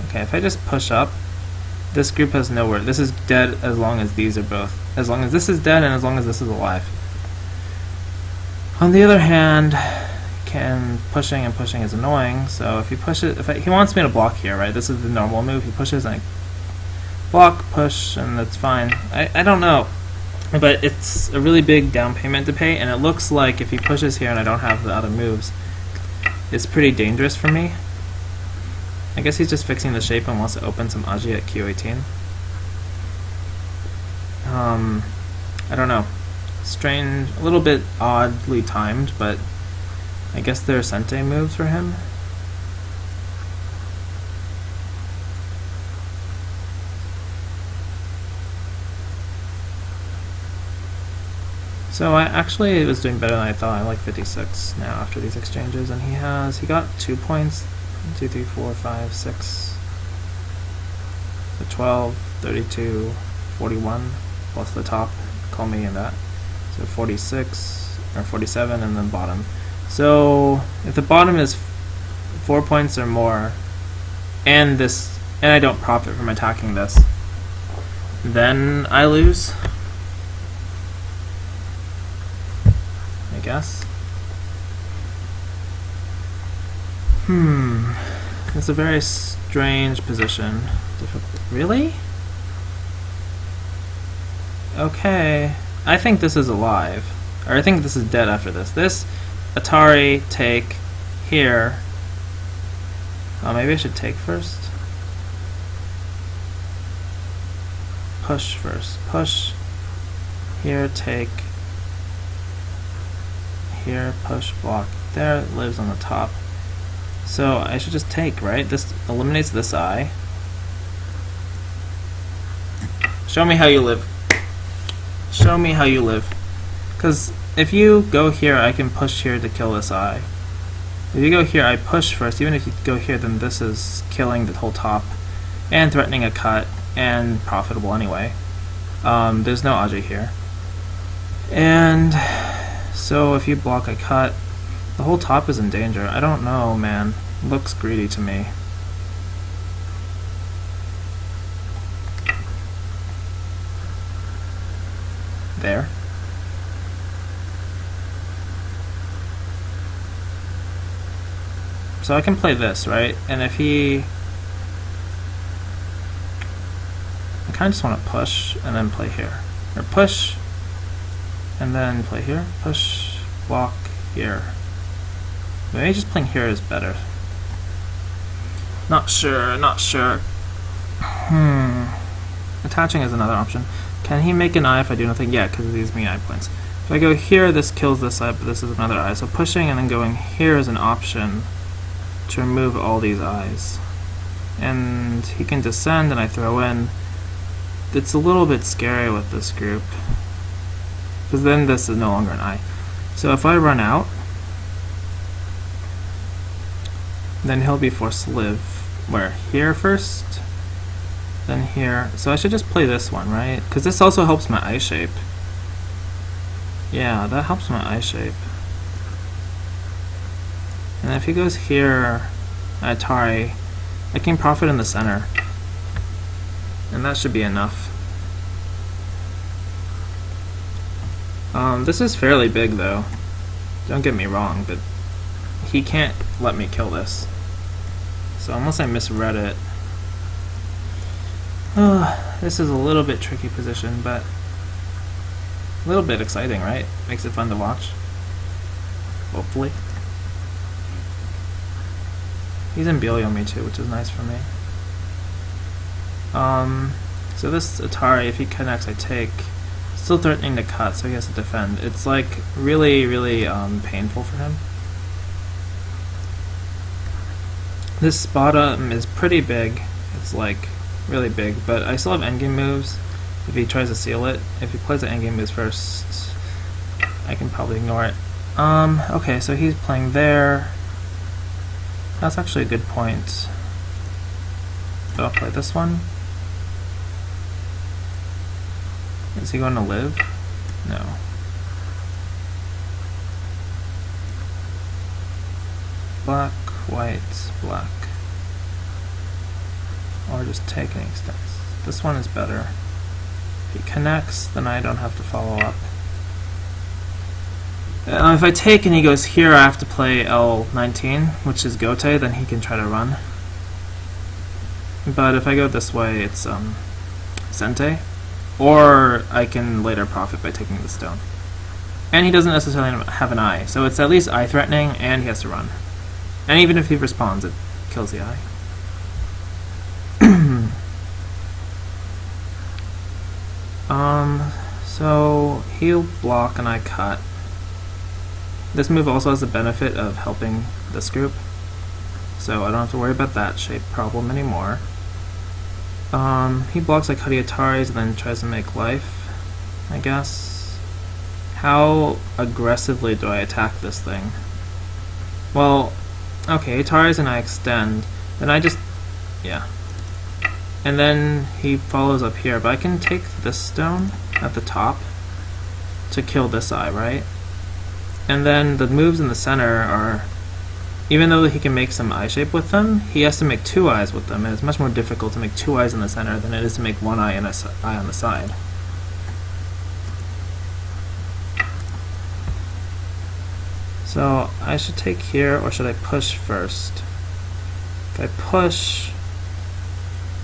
Okay, if I just push up, this group has nowhere. This is dead as long as these are both. As long as this is dead and as long as this is alive. On the other hand, pushing and pushing is annoying, so if he pushes, he wants me to block here, right? This is the normal move. He pushes and I block, push, and that's fine. I don't know, but it's a really big down payment to pay, and it looks like if he pushes here and I don't have the other moves, it's pretty dangerous for me. I guess he's just fixing the shape and wants to open some Aji at Q18. I don't know. Strange, a little bit oddly timed, but I guess they're Sente moves for him. So I actually was doing better than I thought. I'm like 56 now after these exchanges, and he got 2 points. 1, 2, 3, 4, 5, 6. So 12, 32, 41 plus the top, call me in that. So 46 or 47 and then bottom. So if the bottom is 4 points or more, and I don't profit from attacking this, then I lose. I guess. It's a very strange position. Really? Okay. I think this is alive. Or I think this is dead after this. This Atari take here. Oh, maybe I should take first. Push first. Push. Here, take. Here, push, block. There, it lives on the top. So I should just take, right? This eliminates this eye. Show me how you live. Show me how you live. Because if you go here, I can push here to kill this eye. If you go here, I push first. Even if you go here, then this is killing the whole top and threatening a cut and profitable anyway. There's no Aji here. And So if you block, I cut. The whole top is in danger. I don't know, man. Looks greedy to me. There. So I can play this, right? And if he... I kind of just want to push and then play here. Or push and then play here. Push, block, here. Maybe just playing here is better. Not sure, not sure. Attaching is another option. Can he make an eye if I do nothing? Yeah, because these me eye points. If I go here, this kills this eye, but this is another eye. So pushing and then going here is an option to remove all these eyes. And he can descend and I throw in. It's a little bit scary with this group, because then this is no longer an eye. So if I run out, then he'll be forced to live where? Here first, then here. So I should just play this one, right? Because this also helps my eye shape. Yeah, that helps my eye shape. And if he goes here, Atari, I can profit in the center. And that should be enough. This is fairly big though. Don't get me wrong, but he can't let me kill this. So unless I misread it. This is a little bit tricky position, but a little bit exciting, right? Makes it fun to watch. Hopefully. He's in Bilio me too, which is nice for me. So this Atari, if he connects, I take. Still threatening to cut, so he has to defend. It's like really, really painful for him. This bottom is pretty big. It's like really big, but I still have endgame moves if he tries to seal it. If he plays the endgame moves first, I can probably ignore it. Okay, so he's playing there. That's actually a good point. So I'll play this one. Is he going to live? No. Black, white, black. Or just take an extents. This one is better. If he connects, then I don't have to follow up. If I take and he goes here, I have to play L19, which is Gote, then he can try to run. But if I go this way, it's Sente. Or I can later profit by taking the stone. And he doesn't necessarily have an eye, so it's at least eye threatening, and he has to run. And even if he responds, it kills the eye. So he'll block and I cut. This move also has the benefit of helping this group, so I don't have to worry about that shape problem anymore. He blocks like Cuddy Ataris and then tries to make life, I guess. How aggressively do I attack this thing? Well, okay, Ataris and I extend, then I just, yeah. And then he follows up here, but I can take this stone at the top to kill this eye, right? And then the moves in the center are, even though he can make some eye shape with them, he has to make two eyes with them, and it's much more difficult to make two eyes in the center than it is to make one eye and an eye on the side. So I should take here, or should I push first? If I push,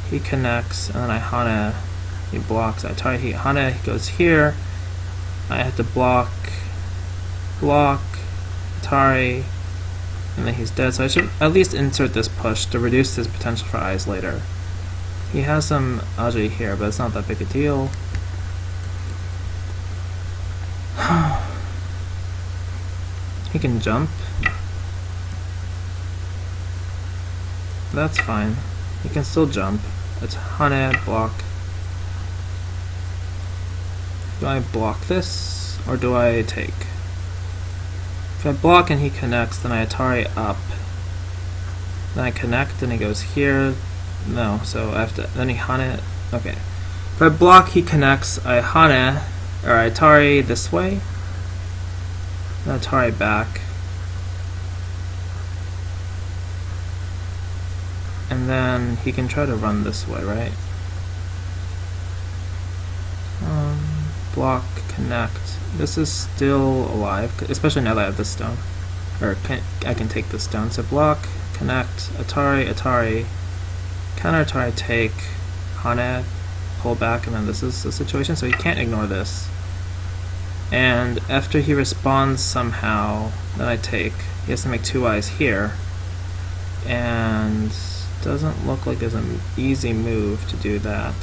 he connects, and then I Hana, he blocks. I try Hana, he goes here, I have to block, Atari, and then he's dead, so I should at least insert this push to reduce his potential for eyes later. He has some Aji here, but it's not that big a deal. He can jump. That's fine. He can still jump. It's Hane, block. Do I block this, or do I take? If I block and he connects, then I Atari up. Then I connect and he goes here. No, so I have to, then he Hane, okay. If I block, he connects, I Hane, or I Atari this way. Atari back. And then he can try to run this way, right? Block, connect. This is still alive, especially now that I have this stone. Or I can take this stone. So block, connect, Atari, Atari, counter Atari, take, Hane, pull back, and then this is the situation. So he can't ignore this. And after he responds somehow, then I take. He has to make 2 eyes here. And doesn't look like there's an easy move to do that.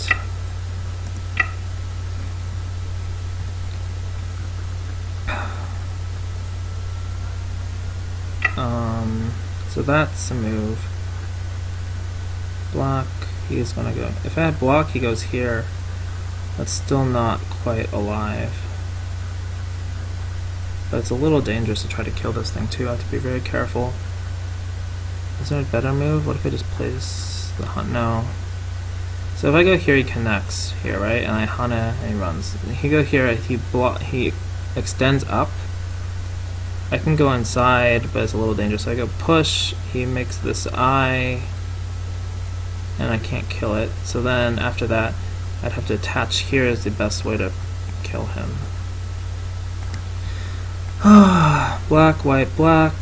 So that's a move. Block, he's gonna go. If I had block, he goes here. That's still not quite alive. But it's a little dangerous to try to kill this thing too. I have to be very careful. Is there a better move? What if I just place the hunt? No. So if I go here, he connects here, right? And I Hane and he runs. He go here, he extends up. I can go inside, but it's a little dangerous. So I go push, he makes this eye, and I can't kill it. So then after that, I'd have to attach here is the best way to kill him. Black, white, black.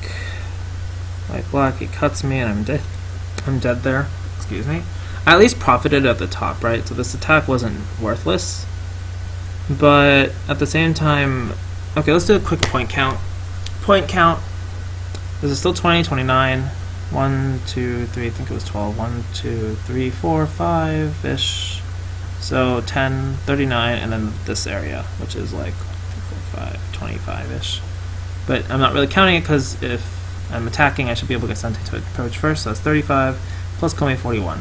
White, black, he cuts me and I'm dead. I'm dead there. Excuse me. I at least profited at the top, right? So this attack wasn't worthless. But at the same time, okay, let's do a quick point count. Point count. This is still 20, 29. 1, 2, 3, I think it was 12. 1, 2, 3, 4, 5-ish. So 10, 39, and then this area, which is like 5, 25-ish. But I'm not really counting it because if I'm attacking, I should be able to get something to approach first. So that's 35 plus call me 41.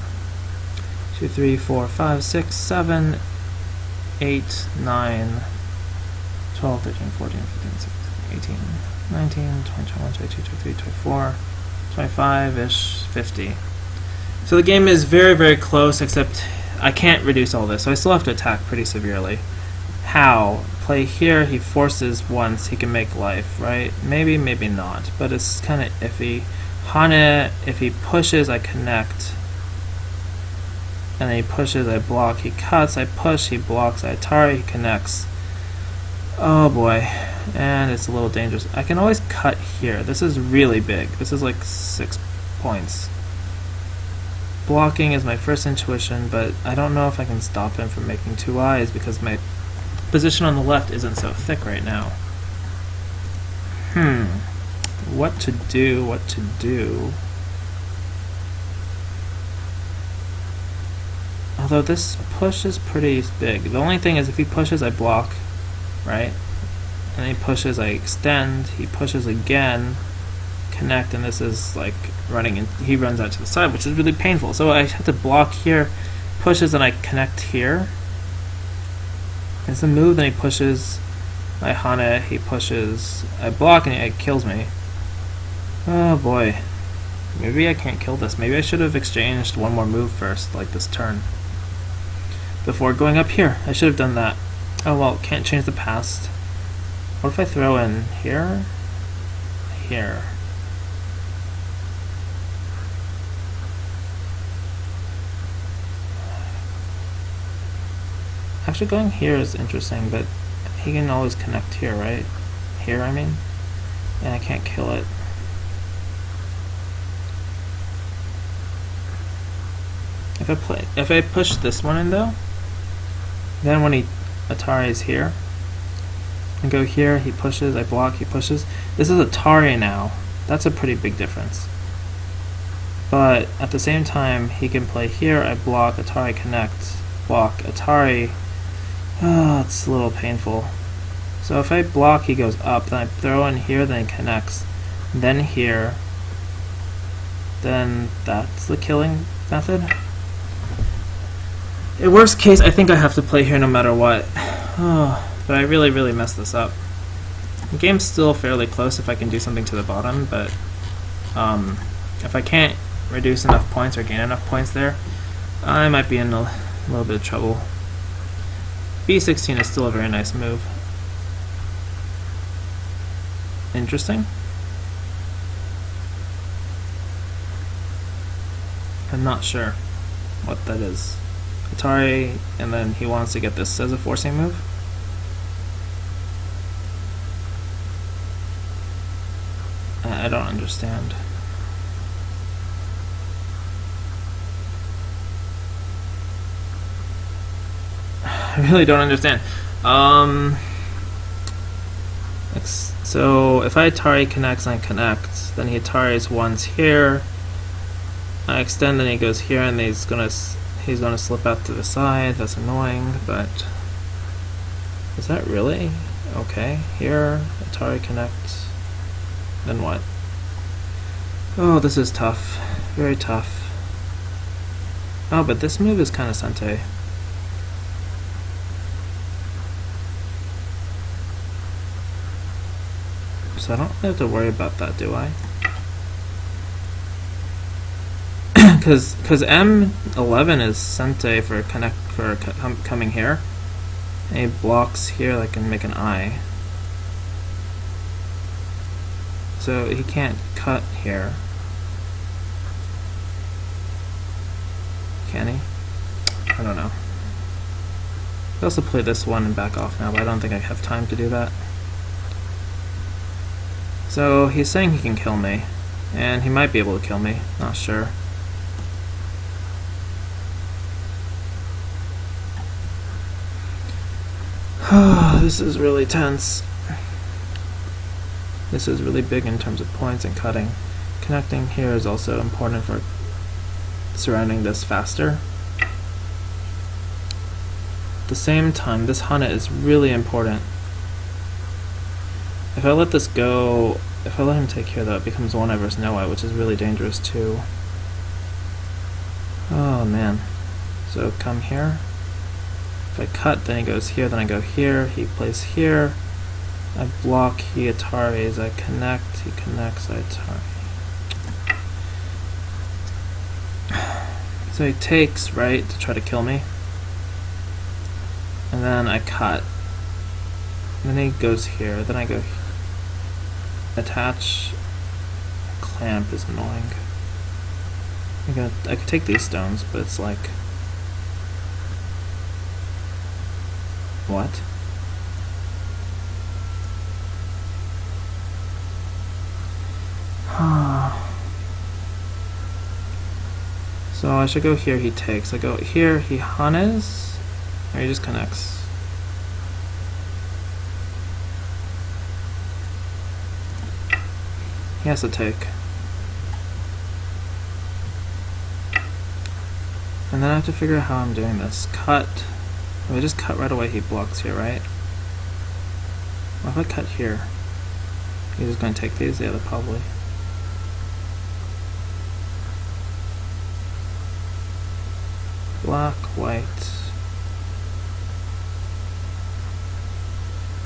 2, 3, 4, 5, 6, 7, 8, 9, 12, 13, 14, 15, 16, 18, 19, 20, 21, 22, 23, 24, 25-ish, 50. So the game is very, very close, except I can't reduce all this, so I still have to attack pretty severely. How? Play here, he forces once, he can make life, right? Maybe, maybe not, but it's kind of iffy. Hane, if he pushes, I connect. And then he pushes, I block. He cuts, I push, he blocks. I Atari, he connects. Oh boy. And it's a little dangerous. I can always cut here. This is really big. This is like 6 points. Blocking is my first intuition, but I don't know if I can stop him from making 2 eyes because my position on the left isn't so thick right now. What to do, what to do. Although this push is pretty big. The only thing is if he pushes, I block, right? And then he pushes, I extend. He pushes again, connect, and this is like running, and he runs out to the side, which is really painful. So I have to block here, pushes, and I connect here. It's a move, then he pushes, I Hane, he pushes, I block, and it kills me. Oh boy. Maybe I can't kill this. Maybe I should have exchanged one more move first, like this turn, before going up here. I should have done that. Oh well, can't change the past. What if I throw in here? Here. Actually, going here is interesting, but he can always connect here, right? Here, I mean. And I can't kill it. If I push this one in though, then when Atari is here, and go here, he pushes, I block, he pushes. This is Atari now. That's a pretty big difference. But at the same time, he can play here, I block, Atari connect, block, Atari. It's a little painful. So if I block, he goes up, then I throw in here, then he connects, then here, then that's the killing method. In worst case, I think I have to play here no matter what. But I really, really messed this up. The game's still fairly close if I can do something to the bottom, but if I can't reduce enough points or gain enough points there, I might be in a little bit of trouble. B16 is still a very nice move. Interesting. I'm not sure what that is. Atari, and then he wants to get this as a forcing move. I don't understand. I really don't understand. So if I Atari connects and I connect, then he Ataris once here. I extend and he goes here, and he's gonna slip out to the side. That's annoying, but is that really okay? Here, Atari connect. Then what? Oh, this is tough. Very tough. Oh, but this move is kind of Sente. So I don't really have to worry about that, do I? Because M11 is Sente for coming here. And he blocks here like and make an I. So he can't cut here. Can he? I don't know. I also play this one and back off now, but I don't think I have time to do that. So he's saying he can kill me, and he might be able to kill me, not sure. This is really tense. This is really big in terms of points and cutting. Connecting here is also important for surrounding this faster. At the same time, this Hana is really important. If I let this go, if I let him take care of that, it becomes 1I versus no I, which is really dangerous too. Oh man. So come here. If I cut, then he goes here, then I go here, he plays here. I block, he Ataris, I connect, he connects, I Atari. So he takes, right, to try to kill me. And then I cut. And then he goes here, then I go attach. Clamp is annoying. I could take these stones, but it's like, what? So I should go here, he takes. I go here, he Hanes, or he just connects. He has to take. And then I have to figure out how I'm doing this. Cut. If I just cut right away, he blocks here, right? What if I cut here? He's just going to take these? Yeah, probably. Black, white.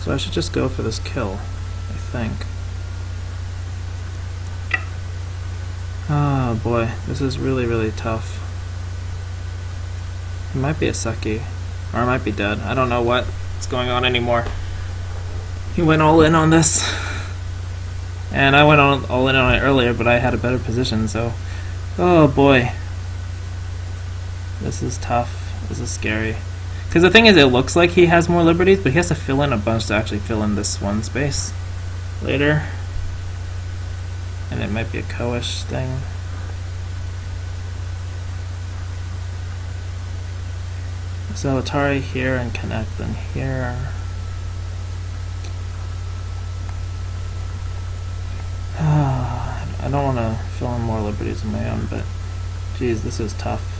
So I should just go for this kill, I think. Oh boy, this is really, really tough. It might be a Seki, or I might be dead. I don't know what's going on anymore. He went all in on this. And I went all in on it earlier, but I had a better position, so... Oh boy. This is tough. This is scary. Because the thing is, it looks like he has more liberties, but he has to fill in a bunch to actually fill in this one space later. And it might be a Koish thing. So Atari here and connect, then here. I don't want to fill in more liberties of my own, but geez, this is tough.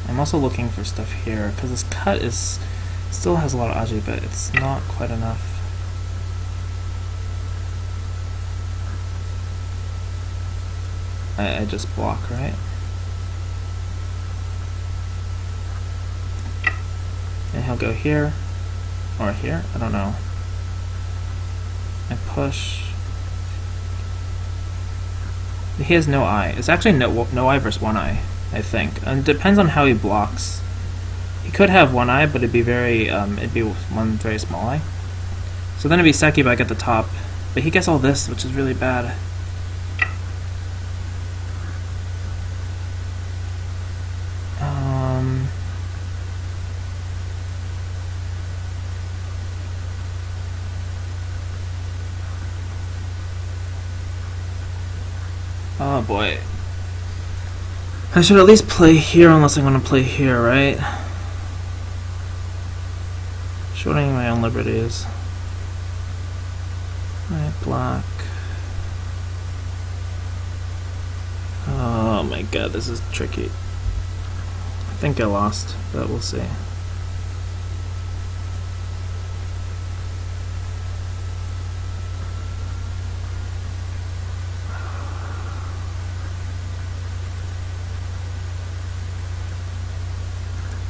I'm also looking for stuff here, because this cut is still has a lot of Aji, but it's not quite enough. I just block, right? And he'll go here, or here, I don't know. I push. He has no I. It's actually no I versus 1I, I think. And it depends on how he blocks. He could have 1I, but it'd be one very small I. So then it'd be Seki back at the top. But he gets all this, which is really bad. Oh boy. I should at least play here unless I'm going to play here, right? Shorting my own liberties. Right, black. Oh my god, this is tricky. I think I lost, but we'll see.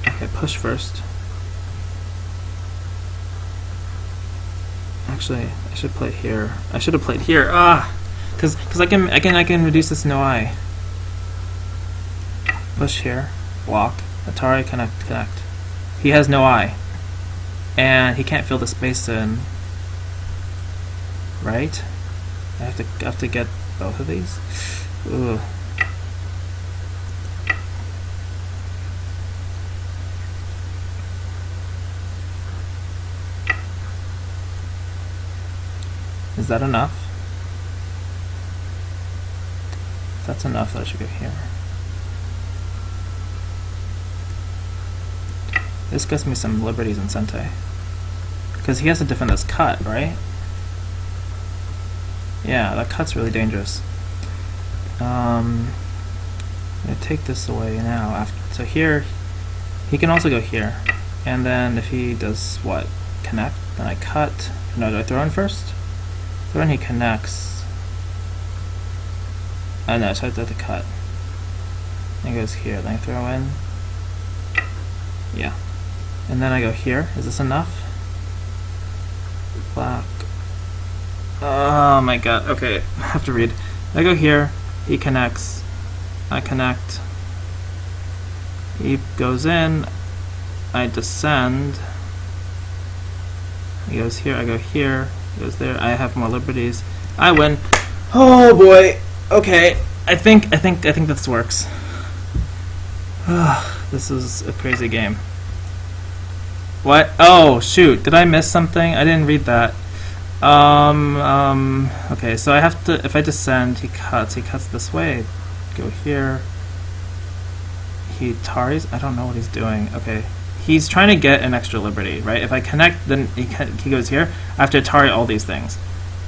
Okay, push first. Actually, I should play here. I should have played here. Because I can reduce this no I. Push here, block, Atari, connect. He has no I, and he can't fill the space in. Right? I have to get both of these. Ugh. Is that enough? If that's enough, I should go here. This gets me some liberties in Sente. Because he has to defend this cut, right? Yeah, that cut's really dangerous. I'm going to take this away now. So here, he can also go here. And then if he does what? Connect, then I cut. No, do I throw in first? Throw in, he connects. Oh no, so I have to cut. Then he goes here, then I throw in. Yeah. And then I go here. Is this enough? Black. Oh my god. Okay, I have to read. I go here. He connects. I connect. He goes in. I descend. He goes here. I go here. He goes there. I have more liberties. I win. Oh boy. Okay. I think this works. This is a crazy game. What? Oh, shoot. Did I miss something? I didn't read that. Okay, so I have to, if I descend, he cuts this way. Go here. He taris? I don't know what he's doing. Okay. He's trying to get an extra liberty, right? If I connect, then he goes here. I have to Atari all these things,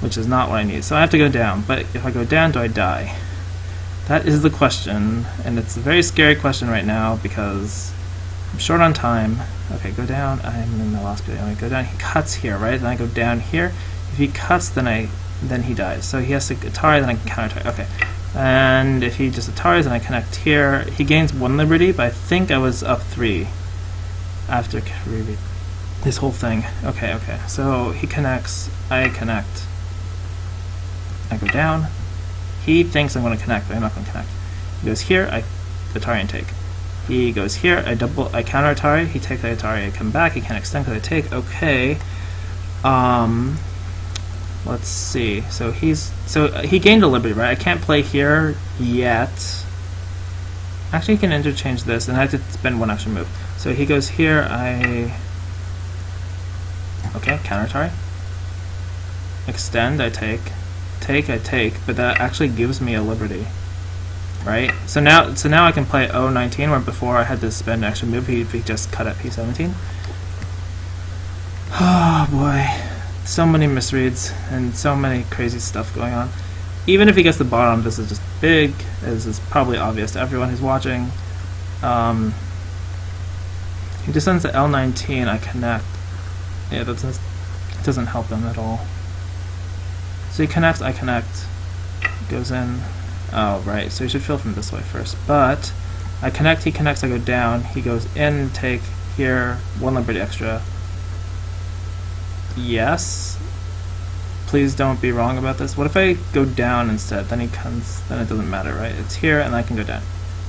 which is not what I need. So I have to go down. But if I go down, do I die? That is the question, and it's a very scary question right now because I'm short on time. Okay, go down. I'm in the last video. I go down. He cuts here, right? Then I go down here. If he cuts, then he dies. So he has to Atari, then I can counter Atari. Okay. And if he just Ataris, then I connect here. He gains 1 liberty, but I think I was up 3 after this whole thing. Okay. So he connects. I connect. I go down. He thinks I'm going to connect, but I'm not going to connect. He goes here. I Atari and take. He goes here. I counter Atari. He takes the Atari. I come back. He can't extend because I take. Okay. Let's see. So he gained a liberty, right? I can't play here yet. Actually, he can interchange this, and I have to spend 1 extra move. So he goes here. Okay, counter Atari. Extend. I take. I take. But that actually gives me a liberty. Right? So now I can play O19, where before I had to spend an extra move. He just cut at P17. Oh boy. So many misreads and so many crazy stuff going on. Even if he gets the bottom, this is just big. This is probably obvious to everyone who's watching. He descends to L19, I connect. Yeah, that doesn't help them at all. So he connects, I connect. Goes in. Oh, right. So he should fill from this way first. But I connect, he connects, I go down. He goes in, take here, 1 liberty extra. Yes. Please don't be wrong about this. What if I go down instead? Then he comes. Then it doesn't matter, right? It's here, and I can go down.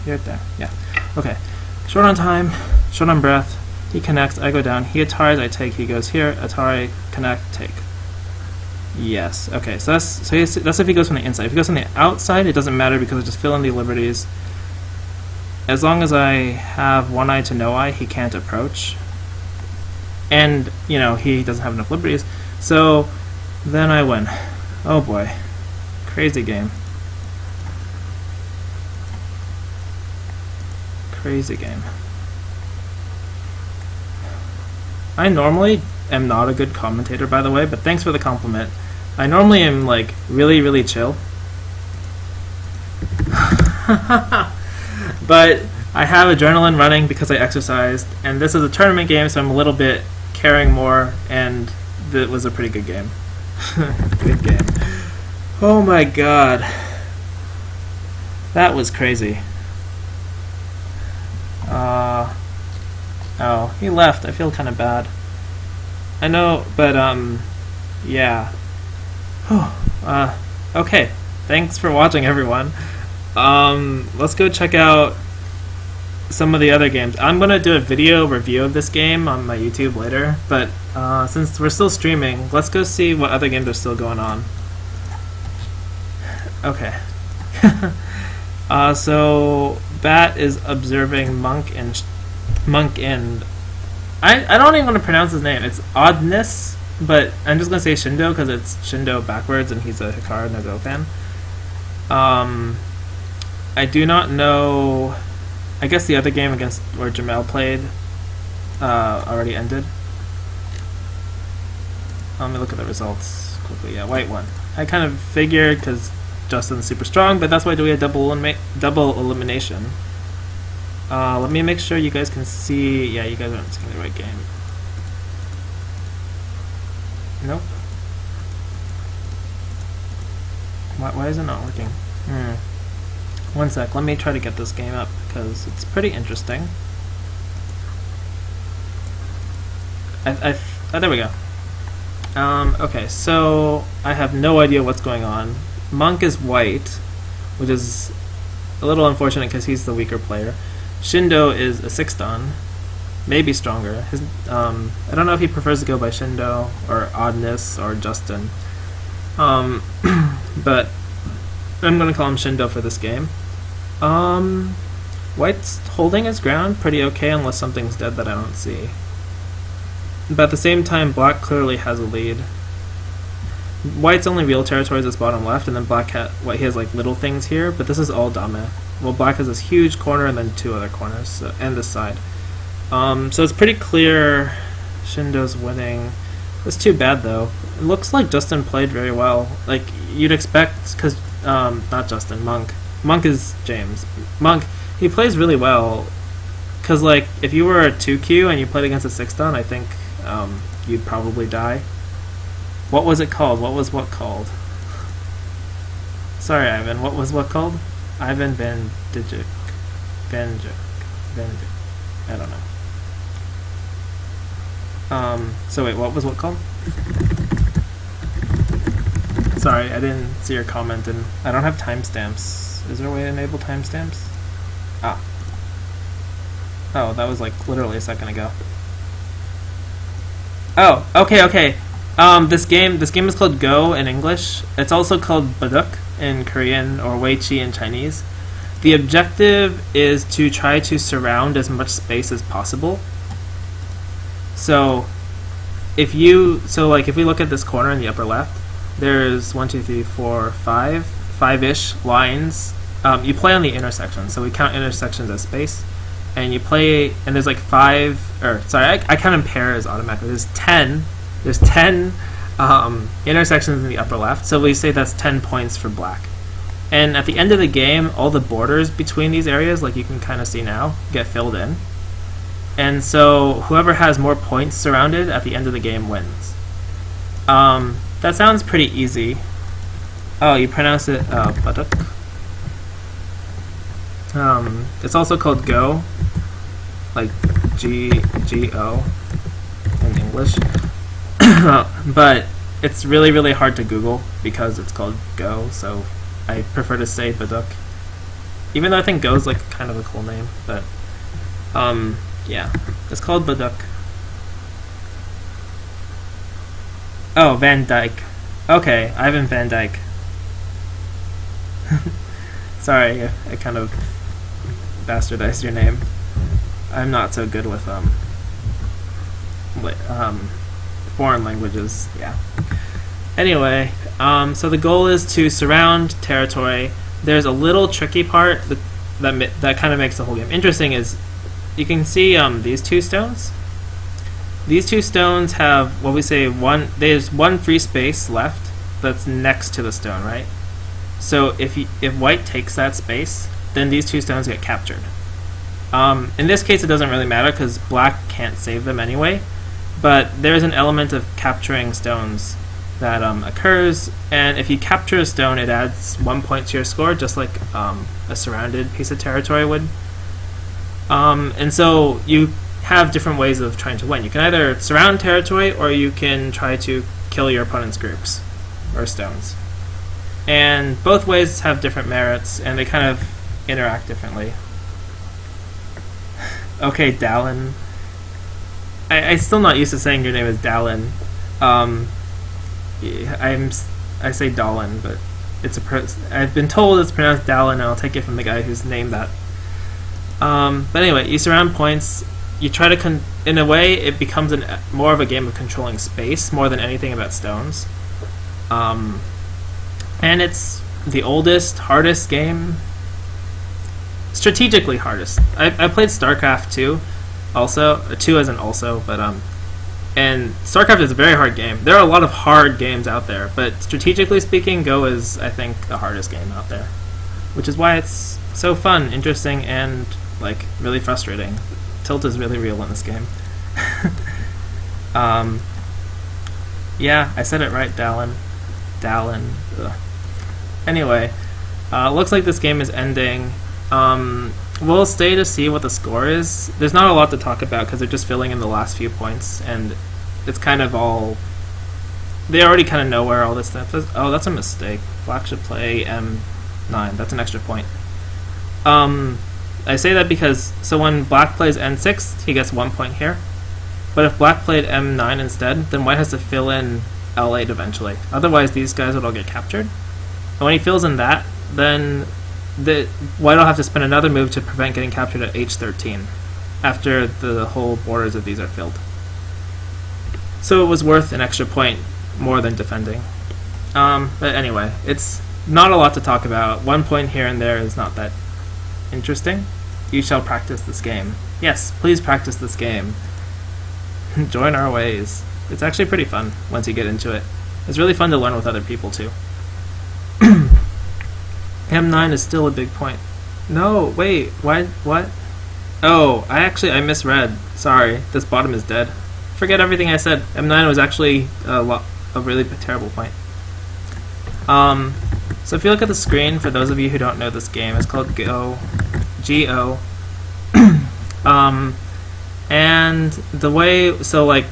Here, there. Yeah. Okay. Short on time. Short on breath. He connects. I go down. He Ataris. I take. He goes here. Atari. Connect. Take. Yes. Okay. So that's if he goes from the inside. If he goes from the outside, it doesn't matter because I just fill in the liberties. As long as I have one eye to no eye, he can't approach. And, you know, he doesn't have enough liberties. So then I win. Oh boy. Crazy game. Crazy game. I normally am not a good commentator, by the way, but thanks for the compliment. I normally am, like, really, really chill. But I have adrenaline running because I exercised, and this is a tournament game, so I'm a little bit caring more, and it was a pretty good game. Good game. Oh my god. That was crazy. Oh, he left. I feel kind of bad. I know, but, yeah. Okay. Thanks for watching, everyone. Let's go check out some of the other games. I'm gonna do a video review of this game on my YouTube later, but since we're still streaming, let's go see what other games are still going on. Okay. So Bat is observing Monk and I don't even want to pronounce his name. It's Oddness, but I'm just gonna say Shindo because it's Shindo backwards, and he's a Hikaru no Go fan. I do not know. I guess the other game against where Jamel played already ended. Let me look at the results quickly. Yeah, white won. I kind of figured because Justin's super strong, but that's why we had double elimination. Let me make sure you guys can see. Yeah, you guys aren't seeing the right game. Nope. Why is it not working? One sec, let me try to get this game up because it's pretty interesting. Oh, there we go. Okay, so I have no idea what's going on. Monk is white, which is a little unfortunate because he's the weaker player. Shindo is a 6-dan, maybe stronger. I don't know if he prefers to go by Shindo or Oddness or Justin, but I'm going to call him Shindo for this game. White's holding his ground pretty okay unless something's dead that I don't see. But at the same time, Black clearly has a lead. White's only real territory is this bottom left, and then White he has like little things here, but this is all Dame. Well, Black has this huge corner and then two other corners, and this side. So it's pretty clear Shindo's winning. It's too bad though. It looks like Justin played very well. Like you'd expect, because not Justin, Monk. Monk is James. Monk, he plays really well. Because like if you were a 2Q and you played against a 6-dan, I think you'd probably die. What was it called? What was what called? Sorry, Ivan. What was what called? Ivan Bendijuk. I don't know. So wait, what was what called? Sorry, I didn't see your comment, and I don't have timestamps. Is there a way to enable timestamps? Ah. Oh, that was like literally a second ago. Oh, okay. This game is called Go in English. It's also called Baduk in Korean or Wei Chi in Chinese. The objective is to try to surround as much space as possible. So if we look at this corner in the upper left, there's 1, 2, 3, 4, 5-ish lines. You play on the intersection, so we count intersections as space. And you play, and there's like I count in pairs automatically. There's 10 intersections in the upper left, so we say that's 10 points for Black. And at the end of the game, all the borders between these areas, like you can kind of see now, get filled in. And so whoever has more points surrounded at the end of the game wins. That sounds pretty easy. Oh, you pronounce it Baduk. It's also called Go, like G-O in English. But it's really, really hard to Google because it's called Go, so I prefer to say Baduk. Even though I think Go's like kind of a cool name, but yeah, it's called Baduk. Oh, Van Dyke. Okay, Ivan Van Dyke. Sorry, I kind of bastardized your name. I'm not so good with foreign languages. Yeah. Anyway, so the goal is to surround territory. There's a little tricky part that kind of makes the whole game interesting. Is you can see these two stones. These two stones have what we say there's one free space left that's next to the stone, right? So if white takes that space, then these two stones get captured. In this case, it doesn't really matter because black can't save them anyway. But there's an element of capturing stones that occurs, and if you capture a stone, it adds 1 point to your score, just like a surrounded piece of territory would. And so you have different ways of trying to win. You can either surround territory, or you can try to kill your opponent's groups or stones. And both ways have different merits, and they kind of interact differently. Okay, Dallin. I'm still not used to saying your name is Dallin. I say Dallin, but I've been told it's pronounced Dallin, and I'll take it from the guy who's named that. But anyway, you surround points. You try to in a way, it becomes more of a game of controlling space more than anything about stones. And it's the oldest, hardest game. Strategically hardest. I played StarCraft 2, also 2 as an also, but and StarCraft is a very hard game. There are a lot of hard games out there, but strategically speaking, Go is, I think, the hardest game out there, which is why it's so fun, interesting, and like really frustrating. Tilt is really real in this game. Yeah, I said it right, Dallin. Ugh. Anyway, looks like this game is ending. We'll stay to see what the score is. There's not a lot to talk about because they're just filling in the last few points, and it's kind of all... They already kind of know where all this stuff is. Oh, that's a mistake. Black should play M9. That's an extra point. I say that because... So when Black plays N6, he gets 1 point here. But if Black played M9 instead, then White has to fill in L8 eventually. Otherwise, these guys would all get captured. And when he fills in that, then... White will have to spend another move to prevent getting captured at H13 after the whole borders of these are filled. So it was worth an extra point more than defending. But anyway, it's not a lot to talk about. 1 point here and there is not that interesting. You shall practice this game. Yes, please practice this game. Join our ways. It's actually pretty fun once you get into it. It's really fun to learn with other people too. M9 is still a big point. No, wait, what? Oh, I misread. Sorry, this bottom is dead. Forget everything I said. M9 was actually a really terrible point. So if you look at the screen, for those of you who don't know this game, it's called Go. G-O. And the way, so like,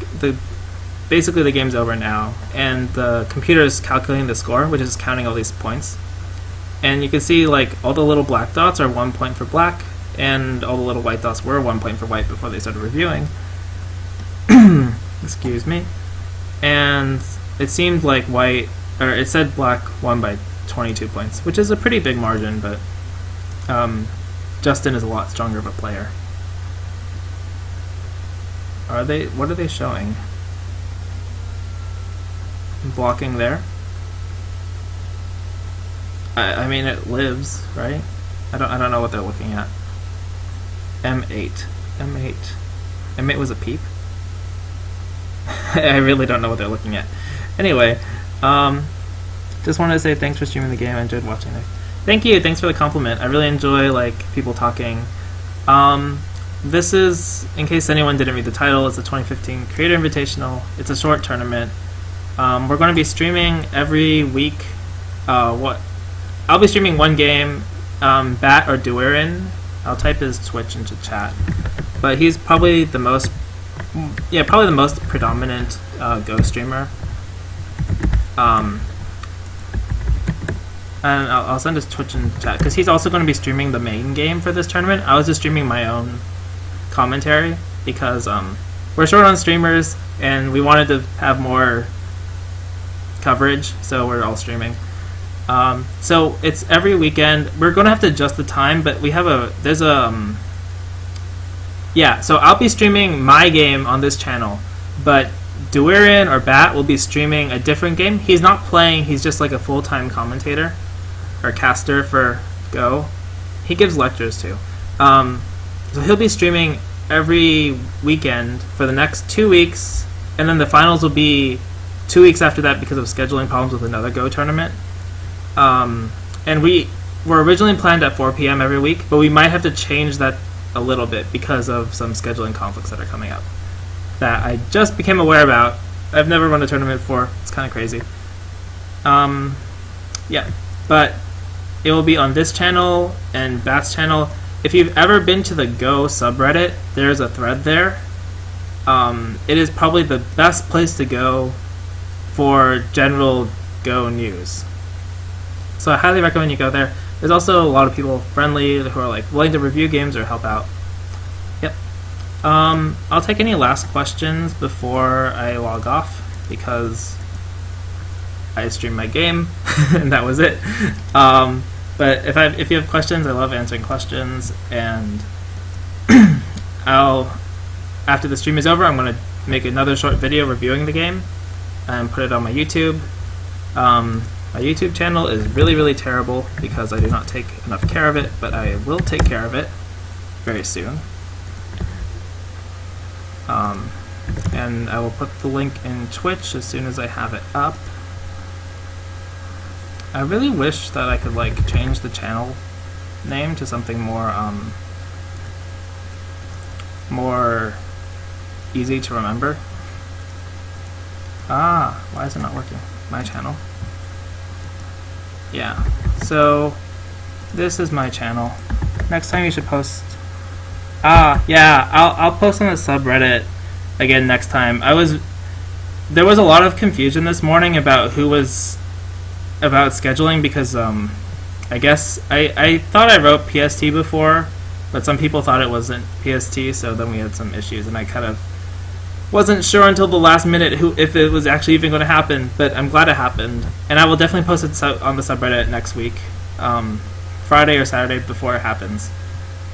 basically the game's over now, and the computer is calculating the score, which is counting all these points. And you can see like all the little black dots are 1 point for black, and all the little white dots were 1 point for white before they started reviewing. Excuse me. And it seemed like it said black won by 22 points, which is a pretty big margin, but Justin is a lot stronger of a player. What are they showing? Blocking there? I mean, it lives, right? I don't know what they're looking at. M8 was a peep. I really don't know what they're looking at. Anyway, just wanted to say thanks for streaming the game. I enjoyed watching it. Thank you. Thanks for the compliment. I really enjoy like people talking. This is, in case anyone didn't read the title, it's the 2015 Creator Invitational. It's a short tournament. We're going to be streaming every week. I'll be streaming one game, Bat or Duerin. I'll type his Twitch into chat. But he's probably the most predominant Go streamer. And I'll send his Twitch in chat, because he's also going to be streaming the main game for this tournament. I was just streaming my own commentary, because we're short on streamers, and we wanted to have more coverage, so we're all streaming. So it's every weekend. We're going to have to adjust the time, but so I'll be streaming my game on this channel, but Duarian or Bat will be streaming a different game. He's not playing, he's just like a full-time commentator or caster for Go. He gives lectures too. So he'll be streaming every weekend for the next 2 weeks, and then the finals will be 2 weeks after that because of scheduling problems with another Go tournament. And we were originally planned at 4 p.m. every week, but we might have to change that a little bit because of some scheduling conflicts that are coming up that I just became aware about. I've never run a tournament before. It's kind of crazy. But it will be on this channel and Bat's channel. If you've ever been to the Go subreddit, there's a thread there. It is probably the best place to go for general Go news. So I highly recommend you go there. There's also a lot of people friendly who are like willing to review games or help out. Yep. I'll take any last questions before I log off because I streamed my game and that was it. But if you have questions, I love answering questions, and after the stream is over, I'm going to make another short video reviewing the game and put it on my YouTube. My YouTube channel is really, really terrible because I do not take enough care of it, but I will take care of it very soon. And I will put the link in Twitch as soon as I have it up. I really wish that I could like change the channel name to something more easy to remember. Why is it not working? My channel. Yeah, so this is my channel. Next time you should post. Yeah, I'll post on the subreddit again next time. There was a lot of confusion this morning about about scheduling because I guess I thought I wrote PST before, but some people thought it wasn't PST, so then we had some issues, and I kind of wasn't sure until the last minute if it was actually even going to happen, but I'm glad it happened. And I will definitely post it on the subreddit next week, Friday or Saturday before it happens.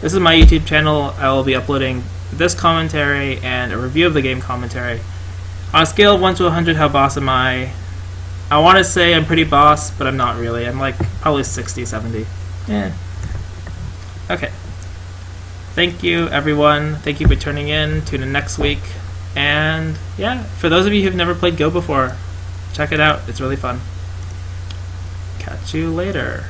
This is my YouTube channel. I will be uploading this commentary and a review of the game commentary. On a scale of 1 to 100, how boss am I? I want to say I'm pretty boss, but I'm not really. I'm like probably 60, 70. Yeah. Okay. Thank you, everyone. Thank you for tuning in. Tune in next week. And yeah, for those of you who've never played Go before, check it out. It's really fun. Catch you later.